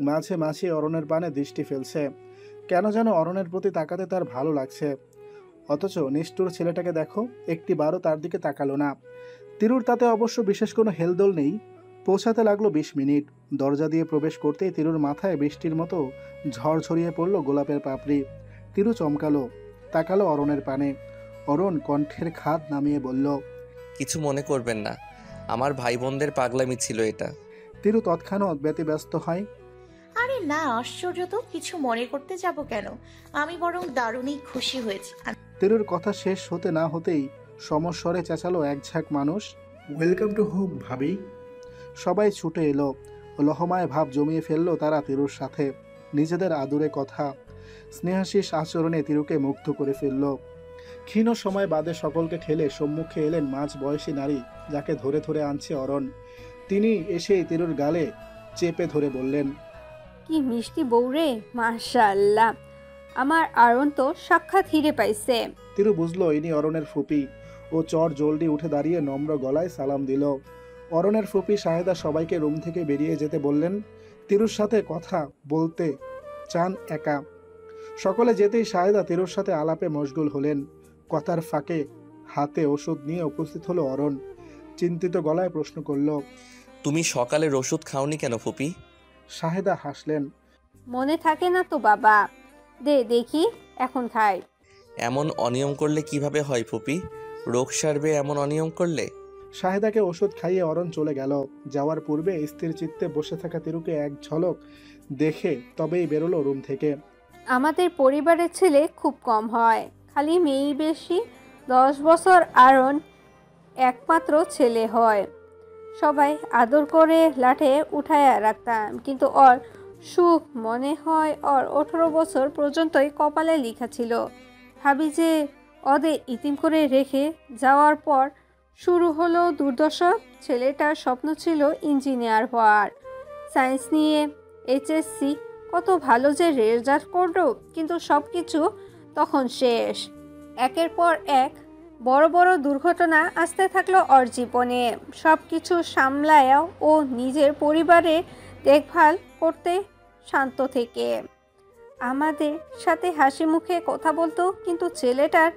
মাঝে মাঝে অরণের পানে দৃষ্টি ফেলছে। কেন যেন অরণের প্রতি তাকাতে তার ভালো লাগছে। অথচ নিষ্ঠুর ছেলেটাকে দেখো, একটি বারও তার দিকে তাকালো না। তিরুর তাতে অবশ্য বিশেষ কোনো হেলদোল নেই। পৌঁছাতে লাগলো 20 মিনিট। দরজা দিয়ে প্রবেশ করতেই তিরুর মাথায় বৃষ্টির মতো ঝড় ছড়িয়ে পড়ল গোলাপের পাপড়ি। তিরু চমকালো, তাকালো অরণের পানে। অরণ কণ্ঠের খাদ নামিয়ে বলল, কিছু মনে করবেন না, আমার ভাই বোনদের পাগলামি ছিল এটা। তিরু তৎক্ষণাৎ ব্যতিব্যস্ত হয়। আরে না, আশ্চর্য তো, কিছু মনে করতে যাব কেন? আমি বরং দারুণই খুশি হয়েছি। তিরুর কথা শেষ হতে না হতেই সমস্বরে চেঁচালো এক ঝাঁক মানুষ, ওয়েলকাম টু হোম ভাবি। সবাই ছুটে এলো। লহমায় ভাব জমিয়ে ফেললো তারা তিরুর সাথে। নিজেদের আদুরে কথা, স্নেহাশিস আচরণে তিরুকে মুগ্ধ করে ফেলল। ক্ষীণ সময় বাদে সকলকে ঠেলে সম্মুখে এলেন মাঝ বয়সী নারী, যাকে ধরে ধরে আনছে অরণ। তিনি এসেই তিরুর গালে চেপে ধরে বললেন, কি মিষ্টি বউ রে, মাশাআল্লাহ, আমার আরণ তো সাক্ষাৎ হিরে পাইছে। তিরু বুঝলো ইনি অরণের ফুপি। ও চট জলদি উঠে দাঁড়িয়ে নম্র গলায় সালাম দিল। অরণের ফুপি শাহেদা সবাইকে রুম থেকে বেরিয়ে যেতে বললেন। তিরুর সাথে কথা বলতে চান একা। সকলে যেতেই শাহেদা তিরুর সাথে আলাপে মশগুল হলেন। কথার ফাঁকে হাতে ওষুধ নিয়ে উপস্থিত হলো অরণ। চিন্তিত গলায় প্রশ্ন করল, তুমি সকালের ওষুধ খাওনি কেন ফুপি? শাহেদা হাসলেন। মনে থাকে না তো বাবা, দে দেখি, এখন খাই। এমন অনিয়ম করলে কিভাবে হয় ফুপি? রোগ সারবে এমন অনিয়ম করলে? শাহেদাকে ওষুধ খাইয়ে অরণ চলে গেল। যাওয়ার পূর্বে স্থির চিত্তে বসে থাকা তিরুকে এক ঝলক দেখে তবেই বেরোলো রুম থেকে। আমাদের পরিবারের ছেলে খুব কম হয়, খালি মেয়েই বেশি। 10 বছর আরণ একমাত্র ছেলে হয়। সবাই আদর করে লাঠে উঠায়া রাখতাম, কিন্তু ওর সুখ মনে হয় ওর 18 বছর পর্যন্তই কপালে লেখা ছিল। ভাবি যে ওদের ইতিম করে রেখে যাওয়ার পর শুরু হলো দুর্দশা। ছেলেটার স্বপ্ন ছিল ইঞ্জিনিয়ার হওয়ার, সায়েন্স নিয়ে এইচএসসি, কত ভালো যে রেজাল্ট করলো, কিন্তু সব কিছু তখন শেষ। একের পর এক বড় বড় দুর্ঘটনা আসতে থাকলো ওর জীবনে। সব কিছু সামলায়ও ও নিজের পরিবারের দেখভাল করতে শান্ত থেকে আমাদের সাথে হাসি মুখে কথা বলতো, কিন্তু ছেলেটার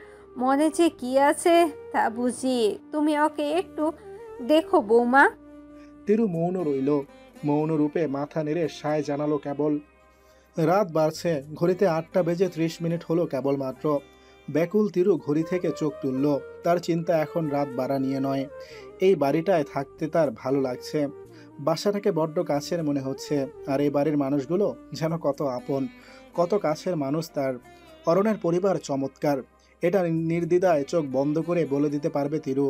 মনে যে কি আছে তা বুঝি। তুমি ওকে একটু দেখো বৌমা। তিরু মৌন রইল। মৌন রূপে মাথা নেড়ে সায় জানালো কেবল। রাত বাড়ছে, ঘড়িতে 8টা বেজে 30 মিনিট হলো কেবলমাত্র। ব্যাকুল তিরু ঘড়ি থেকে চোখ তুলল। তার চিন্তা এখন রাত বাড়া নিয়ে নয়, এই বাড়িটায় থাকতে তার ভালো লাগছে। বাসাটাকে বড্ড কাছের মনে হচ্ছে, আর এই বাড়ির মানুষগুলো যেন কত আপন, কত কাছের মানুষ তার। অরণের পরিবার চমৎকার, এটা নির্দ্বিধায় চোখ বন্ধ করে বলে দিতে পারবে তিরু।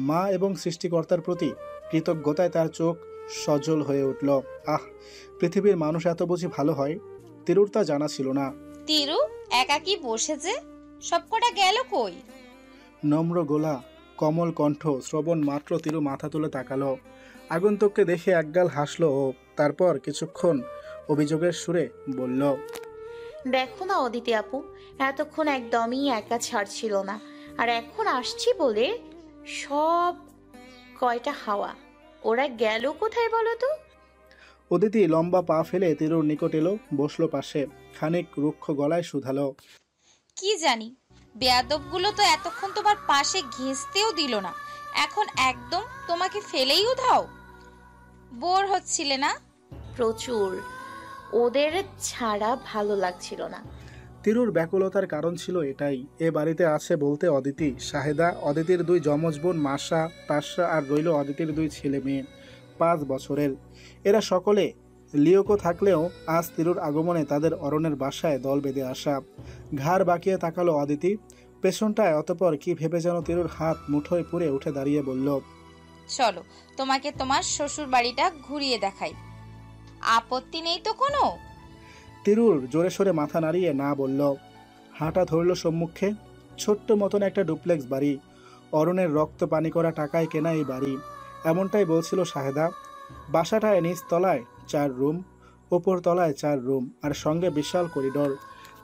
মা এবং সৃষ্টিকর্তার প্রতি কৃতজ্ঞতায় তার চোখ সজল হয়ে উঠল। আহ, পৃথিবীর মানুষ এত বুঝি ভালো হয়? তিরুর তা জানা ছিল না। তিরু একাকি বসেছে, সবকটা গেল কই? নম্র গোলা, কমল কণ্ঠ শ্রবণ মাত্র তিরু মাথা তুলে তাকালো। আগন্তুককে দেখে একগাল হাসলো ও তারপর কিছুক্ষণ অভিযোগের সুরে বলল, দেখো না অদিতি আপু, এতক্ষণ একদমই একা ছাড়ছিল না, আর এখন আসছি বলে সব কয়টা হাওয়া। ওরা গেল কোথায় বলো তো? অদিতি লম্বা পা ফেলে তিরুর নিকট এলো, বসলো পাশে, খানিক রুক্ষ গলায় শুধালো, কি জানি, বেয়াদবগুলো তো এতক্ষণ তোমার পাশে ঘেঁষতেও দিল না, এখন একদম তোমাকে ফেলেই উধাও। বোর হচ্ছিলে না? প্রচুর, ওদের ছাড়া ভালো লাগছিল না। তিরুর ব্যাকুলতার কারণ ছিল এটাই। এ বাড়িতে আছে বলতে অদিতি, শাহেদা, অদিতির 2 যমজ বোন মাসা, তাসরা, আর রইল অদিতির 2 ছেলে মেয়ে 5 বছরের। এরা সকলে লিওকো থাকলেও আজ তিরুর আগমনে তাদের অরণের বাসায় দল বেঁধে আসা। ঘাড় বাঁকিয়ে তাকালো অদিতি পেছনটায়, অতপর কি ভেবে যেন তিরুর হাত মুঠোয় পুরে উঠে দাঁড়িয়ে বলল, চলো তোমাকে তোমার শ্বশুর বাড়িটা ঘুরিয়ে দেখাই, আপত্তি নেই তো কোনো? তিরুর জোরে সোরে মাথা নাড়িয়ে না বলল। হাঁটা ধরল সম্মুখে। ছোট্ট মতন একটা ডুপ্লেক্স বাড়ি, অরণের রক্ত পানি করা টাকায় কেনা এই বাড়ি, এমনটাই বলছিল শাহেদা। বাসাটায় নিচতলায় 4 রুম, উপর তলায় 4 রুম, আর সঙ্গে বিশাল করিডোর।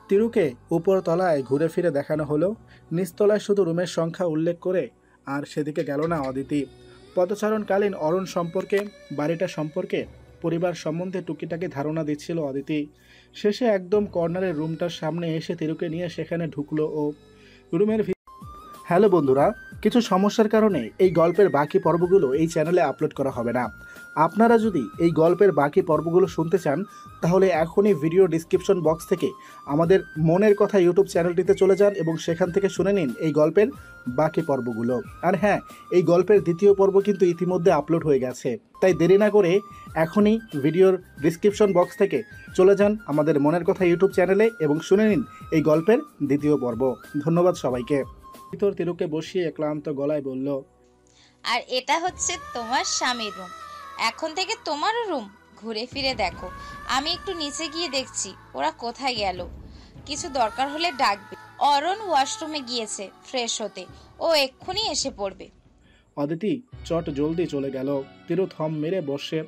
তিরুকে উপর তলায় ঘুরে ফিরে দেখানো হলো, নিচতলায় শুধু রুমের সংখ্যা উল্লেখ করে আর সেদিকে গেল না অদিতি। পদচারণকালীন অরণ সম্পর্কে, বাড়িটা সম্পর্কে, পরিবার সম্বন্ধে টুকিটাকি ধারণা দিচ্ছিল অদিতি। শেষে একদম কর্নারের রুমটার সামনে এসে তিরুকে নিয়ে সেখানে ঢুকলো ও রুমের। হ্যালো বন্ধুরা, কিছু সমস্যার কারণে এই গল্পের বাকি পর্বগুলো এই চ্যানেলে আপলোড করা হবে না। আপনারা যদি এই গল্পের বাকি পর্বগুলো শুনতে চান তাহলে এখনই ভিডিও ডিসক্রিপশন বক্স থেকে আমাদের মনের কথা ইউটিউব চ্যানেলটিতে চলে যান এবং সেখান থেকে শুনে নিন এই গল্পের বাকি পর্বগুলো। আর হ্যাঁ, এই গল্পের 2য় পর্ব কিন্তু ইতিমধ্যে আপলোড হয়ে গেছে, তাই দেরি না করে এখনই ভিডিওর ডিসক্রিপশন বক্স থেকে চলে যান আমাদের মনের কথা ইউটিউব চ্যানেলে এবং শুনে নিন এই গল্পের 2য় পর্ব। ধন্যবাদ সবাইকে। ভিতর তিরুকে বসিয়ে ক্লান্ত গলায় বলল, আর এটা হচ্ছে তোমার স্বামীর রুম, এখন থেকে তোমারও রুম। ঘুরে ফিরে দেখো, আমি একটু নিচে গিয়ে দেখছি ওরা কোথায় গেল, কিছু দরকার হলে ডাকবে। অরণ ওয়াশরুমে গিয়েছে ফ্রেশ হতে, ও এক্ষুনি এসে পড়বে। অদিতি চট জলদি চলে গেল। তিরু থম মেরে বসে।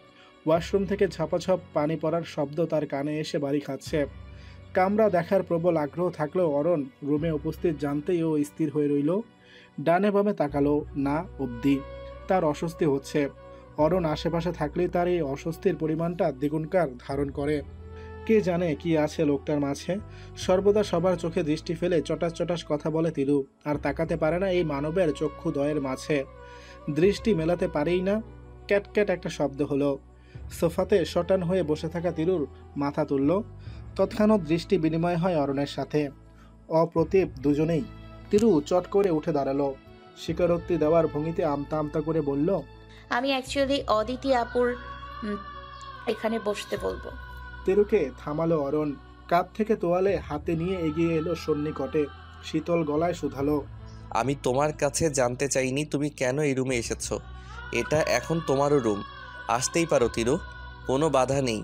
ওয়াশরুম থেকে ঝাপাঝপ পানি পড়ার শব্দ তার কানে এসে বাড়ি খাচ্ছে। কামরা দেখার প্রবল আগ্রহ থাকলেও অরণ রুমে উপস্থিত জানতেই ও স্থির হয়ে রইল। ডানে বামে তাকালো না অবধি তার অস্বস্তি হচ্ছে। অরণ আশেপাশে থাকলেই তার এই অস্বস্তির পরিমাণটা দ্বিগুণকার ধারণ করে। কে জানে কি আছে লোকটার মাঝে। সর্বদা সবার চোখে দৃষ্টি ফেলে চটাস চটাস কথা বলে তিরু, আর তাকাতে পারে না এই মানবের চক্ষুদ্বয়ের মাঝে। দৃষ্টি মেলাতে পারেই না। ক্যাটক্যাট একটা শব্দ হলো। সোফাতে শটান হয়ে বসে থাকা তিরুর মাথা তুলল। তৎক্ষণাৎ দৃষ্টি বিনিময় হয় অরণের সাথে। অপ্রতিভ দুজনেই। তিরু চট করে উঠে দাঁড়ালো। স্বীকারোক্তি দেওয়ার ভঙ্গিতে আমতা আমতা করে বলল, আমি অ্যাকচুয়ালি অদিতি আপুর এখানে বসতে বলবো। তিরুকে থামালো অরণ। কাঁধ থেকে তোয়ালে হাতে নিয়ে এগিয়ে এলো সন্নিকটে। শীতল গলায় শুধালো, আমি তোমার কাছে জানতে চাইনি তুমি কেন এই রুমে এসেছো। এটা এখন তোমারও রুম, আসতেই পারো তিরু, কোনো বাধা নেই।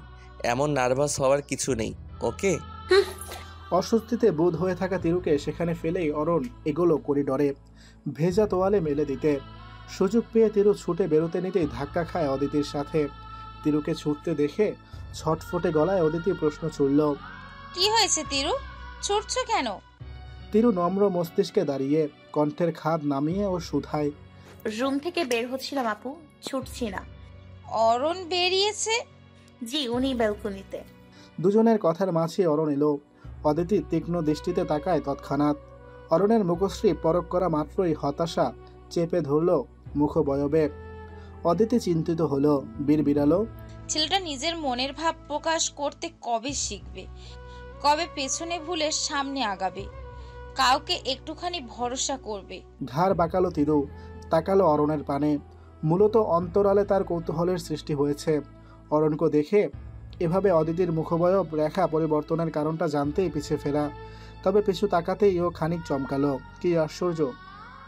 এমন নার্ভাস হওয়ার কিছু নেই, ওকে? অস্বস্তিতে বোধ হয়ে থাকা তিরুকে সেখানে ফেলেই অরণ এগোলো করিডরে, ভেজা তোয়ালে মেলে দিতে। সুযোগ পেয়ে তিরু ছুটে বেরোতে নিতেই ধাক্কা খায় অদিতির সাথে। তিরুকে ছুটতে দেখে ছটফটে গলায় অদিতি প্রশ্ন ছুড়ল, কি হয়েছে তিরু, ছুটছো কেন? তিরু নম্র মস্তিষ্কে দাঁড়িয়ে কণ্ঠের খাদ নামিয়ে ও শুধায়, রুম থেকে বের হচ্ছিলাম আপু, ছুটছি না। অরণ বেরিয়েছে? জি, উনি ব্যালকনিতে। দুজনের কথার মাঝে অরণ এলো। অদিতি তীক্ষ্ণ দৃষ্টিতে তাকায় তৎক্ষণাৎ। অরণের মুখশ্রী পরক করা মাত্রই হতাশা চেপে ধরল মুখবয়বে। অদিতি চিন্তিত হলো, বিড়বিড়ালো, ছেলেটা নিজের মনের ভাব প্রকাশ করতে কবে শিখবে, কবে পেছনে ভুলে সামনে আগাবে, কাউকে একটুখানি ভরসা করবে। ঘাড় বাঁকালো তিরু, তাকালো অরণের পানে। মূলত অন্তরালে তার কৌতূহলের সৃষ্টি হয়েছে। অরণকে দেখে এভাবে অদিতির মুখবয়ব রেখা পরিবর্তনের কারণটা জানতেই পিছে ফেরা, তবে পিছু তাকাতেই ও খানিক চমকালো। কি আশ্চর্য,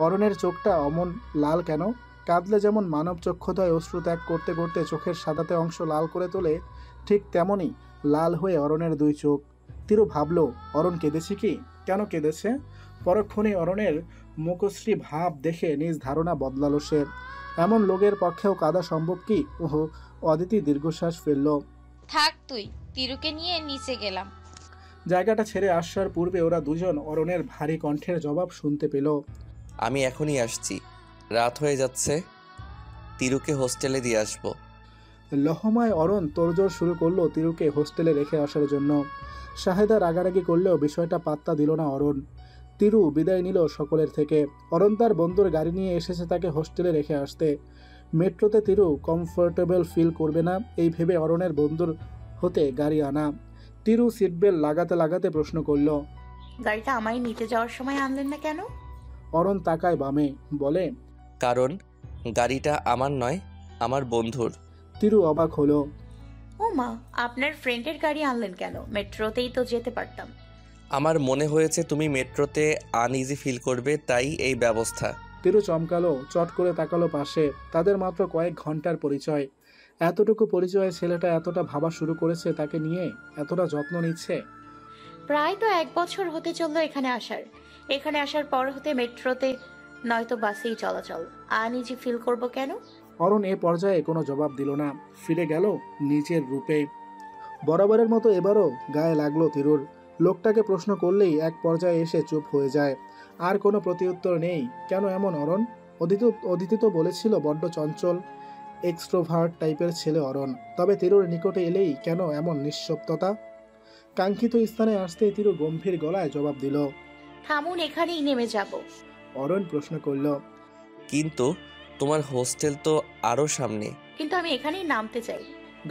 অরণের চোখটা অমন লাল কেন? কাঁদলে যেমন মানব চক্ষুদয় অশ্রু ত্যাগ করতে করতে চোখের সাদাতে অংশ লাল করে তোলে, ঠিক তেমনই লাল হয়ে অরণের দুই চোখ। তিরু ভাবল, অরণ কেঁদেছে কি? কেন কেঁদেছে? পরক্ষণে অরণের মুখশ্রী ভাব দেখে নিজ ধারণা বদলালো সে। এমন লোকের পক্ষেও কাঁদা সম্ভব কি? ওহো, অদিতি দীর্ঘশ্বাস ফেলল। থাক তুই, তিরুকে নিয়ে নিচে গেলাম। জায়গাটা ছেড়ে আসার পূর্বে ওরা দুজন অরণের ভারী কণ্ঠের জবাব শুনতে পেল। আমি এখনই আসছি, রাত হয়ে যাচ্ছে, তিরুকে হোস্টেলে দিয়ে আসবো। লহমায় অরণ তোড়জোড় শুরু করলো তিরুকে হোস্টেলে রেখে আসার জন্য। শাহেদা রাগারাগি করলেও বিষয়টা পাত্তা দিল না অরণ। তিরু বিদায় নিল সকলের থেকে। অরণ তার বন্ধুর গাড়ি নিয়ে এসেছে তাকে হোস্টেলে রেখে আসতে। মেট্রোতে তিরু কমফোর্টেবল ফিল করবে না এই ভেবে অরণের বন্ধুর হতে গাড়ি আনা। তিরু সিটবেল্ট লাগাতে লাগাতে প্রশ্ন করল, গাড়িটা আমায় নিতে যাওয়ার সময় আনলেন না কেন? অরণ তাকায় বামে, বলে, কারণ গাড়িটা আমার নয়, আমার বন্ধুর। তিরু অবাক হলো। ও মা, আপনার ফ্রেন্ডের গাড়ি আনলেন কেন? মেট্রোতেই তো যেতে পারতাম। আমার মনে হয়েছে তুমি মেট্রোতে আনইজি ফিল করবে, তাই এই ব্যবস্থা। তিরু চমকালো, চট করে তাকালো পাশে। তাদের মাত্র কয়েক ঘন্টার পরিচয়। এতটুকু পরিচয়ে ছেলেটা এতটা ভাবা শুরু করেছে তাকে নিয়ে, এতটা যত্ন নিচ্ছে। প্রায় তো 1 বছর হতে চললো এখানে আসার পর হতে মেট্রোতে নয়তো বাসেই চলাচল। আনইজি ফিল করব কেন? অরণ এ পর্যায়ে কোনো জবাব দিল না, ফিরে গেল নিজের রূপে। বরাবরের মতো এবারও গায়ে লাগলো তিরুর। লোকটাকে প্রশ্ন করলেই এক পর্যায়ে এসে চুপ হয়ে যায়, আর কোনো প্রতিউত্তর নেই। কেন এমন অরণ? অদিতি তো বলেছিল বড্ড চঞ্চল, এক্সট্রোভার্ট টাইপের ছেলে অরণ। তবে তিরুর নিকটে এলেই কেন এমন নিঃশব্দতা? কাঙ্ক্ষিত স্থানে আসতেই তিরু গম্ভীর গলায় জবাব দিল, থামুন, এখানেই নেমে যাব। অরণ প্রশ্ন করল, কিন্তু তোমার হোস্টেল তো আরো সামনে। কিন্তু আমি এখানেই নামতে চাই।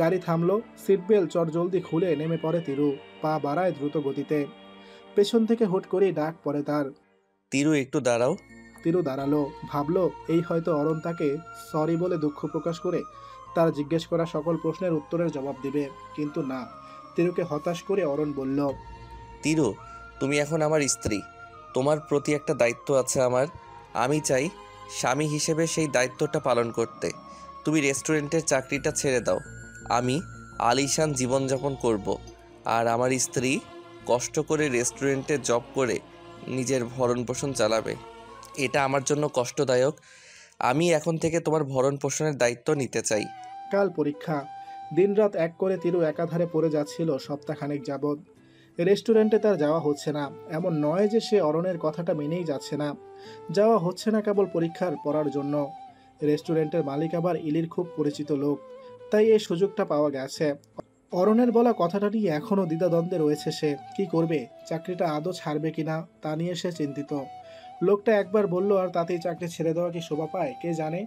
গাড়ি থামলো। সিটবেল্ট চট জলদি খুলে নেমে পড়ে তিরু। পা বাড়ায় দ্রুত গতিতে। পেছন থেকে হুট করেই ডাক পড়ে তার, তিরু একটু দাঁড়াও। তিরু দাঁড়ালো। ভাবলো এই হয়তো অরণ তাকে সরি বলে দুঃখ প্রকাশ করে তার জিজ্ঞেস করা সকল প্রশ্নের উত্তরের জবাব দিবে, কিন্তু না। তিরুকে হতাশ করে অরণ বলল, তিরু, তুমি এখন আমার স্ত্রী, তোমার প্রতি একটা দায়িত্ব আছে আমার। আমি চাই স্বামী হিসেবে সেই দায়িত্বটা পালন করতে। তুমি রেস্টুরেন্টের চাকরিটা ছেড়ে দাও, আমি আলিশান জীবনযাপন করব, আর আমার স্ত্রী কষ্ট করে রেস্টুরেন্টে জব করে নিজের ভরণ পোষণ চালাবে। এটা আমার জন্য কষ্টদায়ক। আমি এখন থেকে তোমার ভরণ পোষণের দায়িত্ব নিতে চাই। কাল পরীক্ষা। দিনরাত এক করে তিরু একাধারে পড়ে যাচ্ছিল সপ্তাহখানেক যাবৎ। রেস্টুরেন্টে তার যাওয়া হচ্ছে না। এমন নয় যে সে অরণের কথাটা মেনেই যাচ্ছে না, যাওয়া হচ্ছে না কেবল পরীক্ষার পড়ার জন্য। রেস্টুরেন্টের মালিক আবার ইলির খুব পরিচিত লোক, তাই এই সুযোগটা পাওয়া গেছে। অরণের বলা কথাটা নিয়ে এখনও দ্বিধাদ্বন্দ্বে রয়েছে সে। কি করবে? চাকরিটা আদৌ ছাড়বে কিনা তা নিয়ে সে চিন্তিত। লোকটা একবার বলল আর তাতেই চাকরি ছেড়ে দেওয়া কি শোভা পায় কে জানে।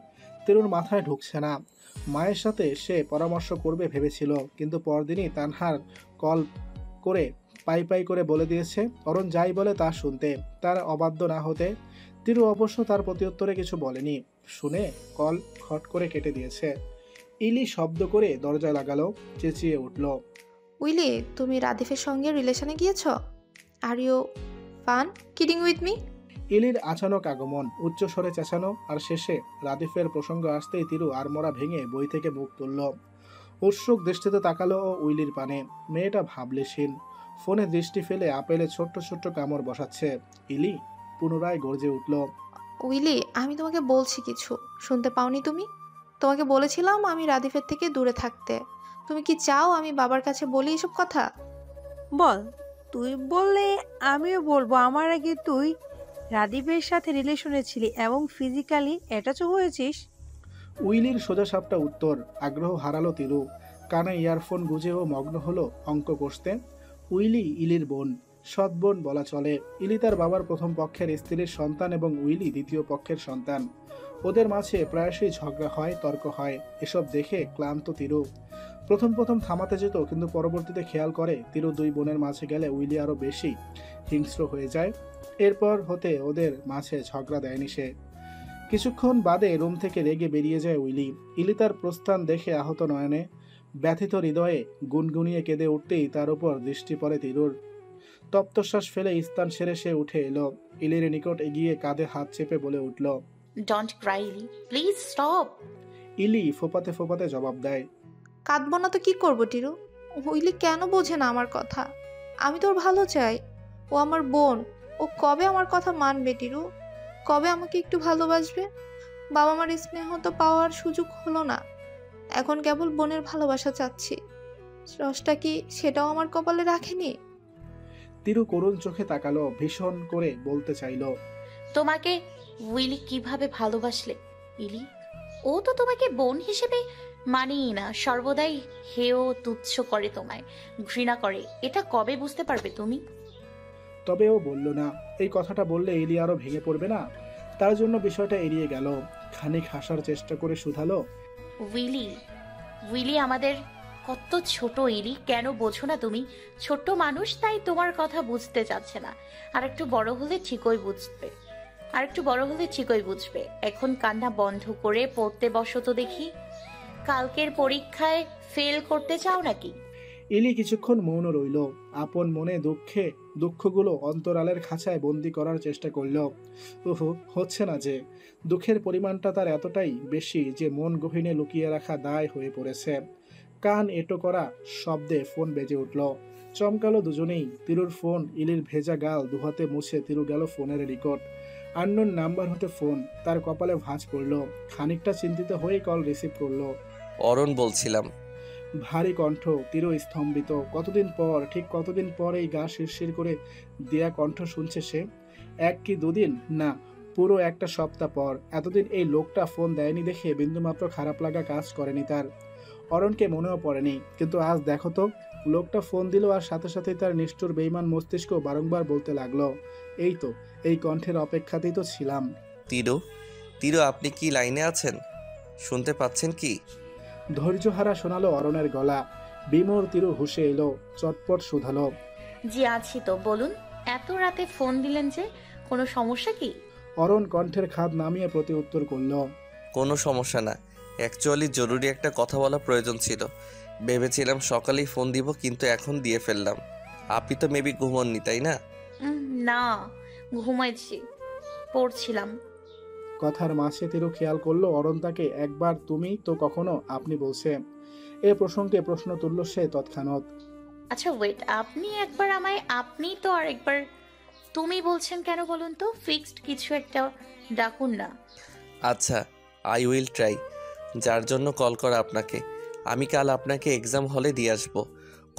তিরুর মাথায় ঢুকছে না। মায়ের সাথে সে পরামর্শ করবে ভেবেছিল, কিন্তু পরদিনই তানহার কল করে পাই করে বলে দিয়েছে অরণ যাই বলে তা শুনতে, তার অবাধ্য না হতে। তিরু অবশ্য তার প্রত্যুত্তরে কিছু বলেনি, শুনে কল খট করে কেটে দিয়েছে। ইলি শব্দ করে দরজা লাগালো, চেঁচিয়ে উঠল, উইলি, তুমি রাদিফের সঙ্গে রিলেশনে গিয়েছ? Are you fun kidding with me? ইলির আচানক আগমন, উচ্চস্বরে চেঁচানো, আর শেষে রাদিফের প্রসঙ্গ আসতেই তিরু আড়মোড়া ভেঙে বই থেকে মুখ তুলল। উৎসুক দৃষ্টিতে তাকালো উইলির পানে। মেয়েটা ভাবলেশীন, ফোনে দৃষ্টি ফেলে আপেলে ছোট্ট ছোট্ট কামড় বসাচ্ছে। ইলি পুনরায় গর্জে উঠল, উইলি, আমি তোমাকে বলছি কিছু শুনতে পাওনি তুমি? তোমাকে বলেছিলাম আমি রাদিফের থেকে দূরে থাকতে। তুমি কি চাও আমি বাবার কাছে বলি এসব কথা? বল, তুই বললে আমিও বলবো। আমার আগে তুই রাদীপের সাথে রিলেশনে ছিলি এবং ফিজিক্যালি অ্যাটাচও হয়েছিস। উইলির সোজাসাপটা উত্তর। আগ্রহ হারালো তিরু। কানে ইয়ারফোন গুজেও মগ্ন হলো অঙ্ক কষতে। উইলি ইলির বোন, সৎ বোন বলা চলে। ইলি তার বাবার প্রথম পক্ষের স্ত্রীর সন্তান এবং উইলি দ্বিতীয় পক্ষের সন্তান। ওদের মাঝে প্রায়শই ঝগড়া হয়, তর্ক হয়। এসব দেখে ক্লান্ত তিরু। প্রথম থামাতে যেত, কিন্তু পরবর্তীতে খেয়াল করে তিরু দুই বোনের মাঝে গেলে উইলি আরো বেশি হিংস্র হয়ে যায়। এরপর হতে ওদের মাঝে ঝগড়া দেয়নি সে। কিছুক্ষণ বাদে রুম থেকে রেগে বেরিয়ে যায় উইলি। ইলি তার প্রস্থান দেখে আহত নয়নে ব্যথিত হৃদয়ে গুনগুনিয়ে কেঁদে উঠতেই তার উপর দৃষ্টি পড়ে তিরুর। তপ্তশ্বাস ফেলে স্থান সেরে সে উঠে এলো। ইলির নিকট এগিয়ে কাঁধে হাত চেপে বলে উঠল, don't cry Ili, please stop. Ili ফোপাতে ফোপাতে জবাব দেয়, কাঁদবো না তো কি করবো টিরু? উইলি কেন বোঝে না আমার কথা? আমি তোর ভালো চাই। ও আমার বোন। ও কবে আমার কথা মানবে টিরু? কবে আমাকে একটু ভালোবাসবে? বাবা মার স্নেহ তো পাওয়ার সুযোগ হলো না, এখন কেবল বোনের ভালোবাসা চাচ্ছি। রসটা কি সেটাও আমার কপালে রাখেনি? তিরু করুণ চোখে তাকালো, ভীষণ করে বলতে চাইল, তোমাকে উইলি কিভাবে ভালোবাসলে ইলি? ও তো তোমাকে বোন হিসেবে মানেই না, সর্বদাই হেয় তুচ্ছ করে, তোমায় ঘৃণা করে। এটা কবে বুঝতে পারবে তুমি? তবে ও বলল না। এই কথাটা বললে ইলি আরো ভেঙে পড়বে না? তার জন্য বিষয়টা এড়িয়ে গেল। খানিক হাসার চেষ্টা করে শুধালো, উইলি আমাদের কত ছোট ইলি, কেন বোঝো না তুমি? ছোট্ট মানুষ, তাই তোমার কথা বুঝতে চাচ্ছে না। আর একটু বড় হলে ঠিকই বুঝবে। এখন কান্না বন্ধ করে পড়তে বসো তো দেখি। কালকের পরীক্ষায় ফেল করতে চাও নাকি? ইলি কিছুক্ষণ মৌন রইল। আপন মনে দুঃখগুলো অন্তরালের খাঁচায় বন্দি করার চেষ্টা করল। হচ্ছে না যে। দুঃখের পরিমাণটা তার এতটাই বেশি যে মন গহীনে লুকিয়ে রাখা দায় হয়ে পড়েছে। কান এঁটো করা শব্দে ফোন বেজে উঠল। চমকালো দুজনেই। তিরুর ফোন। ইলির ভেজা গাল দুহাতে মুছে তিরু গেল ফোনের নিকট। আননোন নাম্বার হতে ফোন। তার কপালে ভাঁজ পড়ল। খানিকটা চিন্তিত হয়ে কল রিসিভ করলো। অরণ বলছিলাম। ভারী কণ্ঠ, তিরু স্তম্ভিত। ঠিক কতদিন পর এই গা শিরশির করে দেয়া কণ্ঠ শুনছে সে? এক কি দুদিন না, পুরো একটা সপ্তাহ পর। এতদিন এই লোকটা ফোন দেয়নি দেখে বিন্দুমাত্র খারাপ লাগা কাজ করেনি তার। অরণকে মনেও পড়েনি, কিন্তু আজ দেখো তো, লোকটা ফোন দিল আর সাথে সাথে তার নিষ্ঠুর বেইমান মস্তিষ্ক বারংবার বলতে লাগলো, এই কণ্ঠের অপেক্ষাতেই তো ছিলাম। তিরু আপনি কি লাইনে আছেন? শুনতে পাচ্ছেন কি? ধৈর্যহারা শোনালো অরণের গলা। বিমোর তিরু হুঁশে এলো, চটপট শুধালো, জি আছি তো, বলুন। এত রাতে ফোন দিলেন যে, কোনো সমস্যা কি? অরণ কণ্ঠের খাদ নামিয়ে প্রতি উত্তর করল, কোনো সমস্যা না, অ্যাকচুয়ালি জরুরি একটা কথা বলা প্রয়োজন ছিল। ভেবেছিলাম সকালেই ফোন দিব, কিন্তু এখন দিয়ে ফেললাম। আপনি তো মেবি ঘুমননি, তাই না? না, ঘুমাইছি, পড়ছিলাম। কথার মাঝে তিরু খেয়াল করলো অরণ তাকে একবার তুমি তো কখনো আপনি বলছে। এ প্রসঙ্গে প্রশ্ন তুলল সে তৎক্ষণাৎ। আচ্ছা ওয়েট, আপনি একবার আমায় আপনি তো আর একবার তুমি বলছেন কেন বলুন তো? ফিক্সড কিছু একটা ডাকুন না। আচ্ছা, আই উইল ট্রাই। যার জন্য কল করা আপনাকে। আমি কাল আপনাকে এক্সাম হলে দিয়ে আসবো।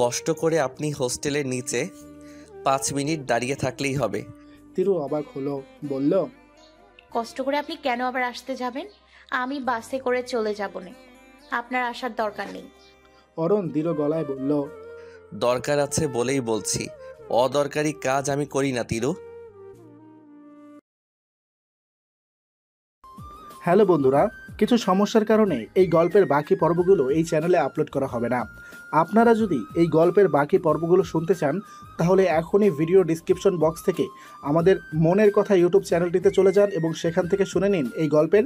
কষ্ট করে আপনি হোস্টেলের নিচে 5 মিনিট দাঁড়িয়ে থাকলেই হবে। তিরু অবাক হলো, বলল, কষ্ট করে আপনি কেন আবার আসতে যাবেন? আমি বাসে করে চলে যাব না, আপনার আসার দরকার নেই। অরণ দৃঢ় গলায় বলল, দরকার আছে বলেই বলছি, অদরকারি কাজ আমি করি না তিরু। হ্যালো বন্ধুরা, কিছু সমস্যার কারণে এই গল্পের বাকি পর্বগুলো এই চ্যানেলে আপলোড করা হবে না। আপনারা যদি এই গল্পের বাকি পর্বগুলো শুনতে চান, তাহলে এখনই ভিডিও ডিসক্রিপশন বক্স থেকে আমাদের মনের কথা ইউটিউব চ্যানেলটিতে চলে যান এবং সেখান থেকে শুনে নিন এই গল্পের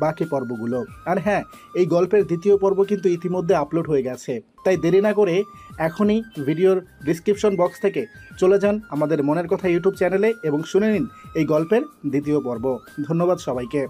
বাকি পর্বগুলো। আর হ্যাঁ, এই গল্পের দ্বিতীয় পর্ব কিন্তু ইতিমধ্যে আপলোড হয়ে গেছে, তাই দেরি না করে এখনই ভিডিওর ডিসক্রিপশন বক্স থেকে চলে যান আমাদের মনের কথা ইউটিউব চ্যানেলে এবং শুনে নিন এই গল্পের দ্বিতীয় পর্ব। ধন্যবাদ সবাইকে।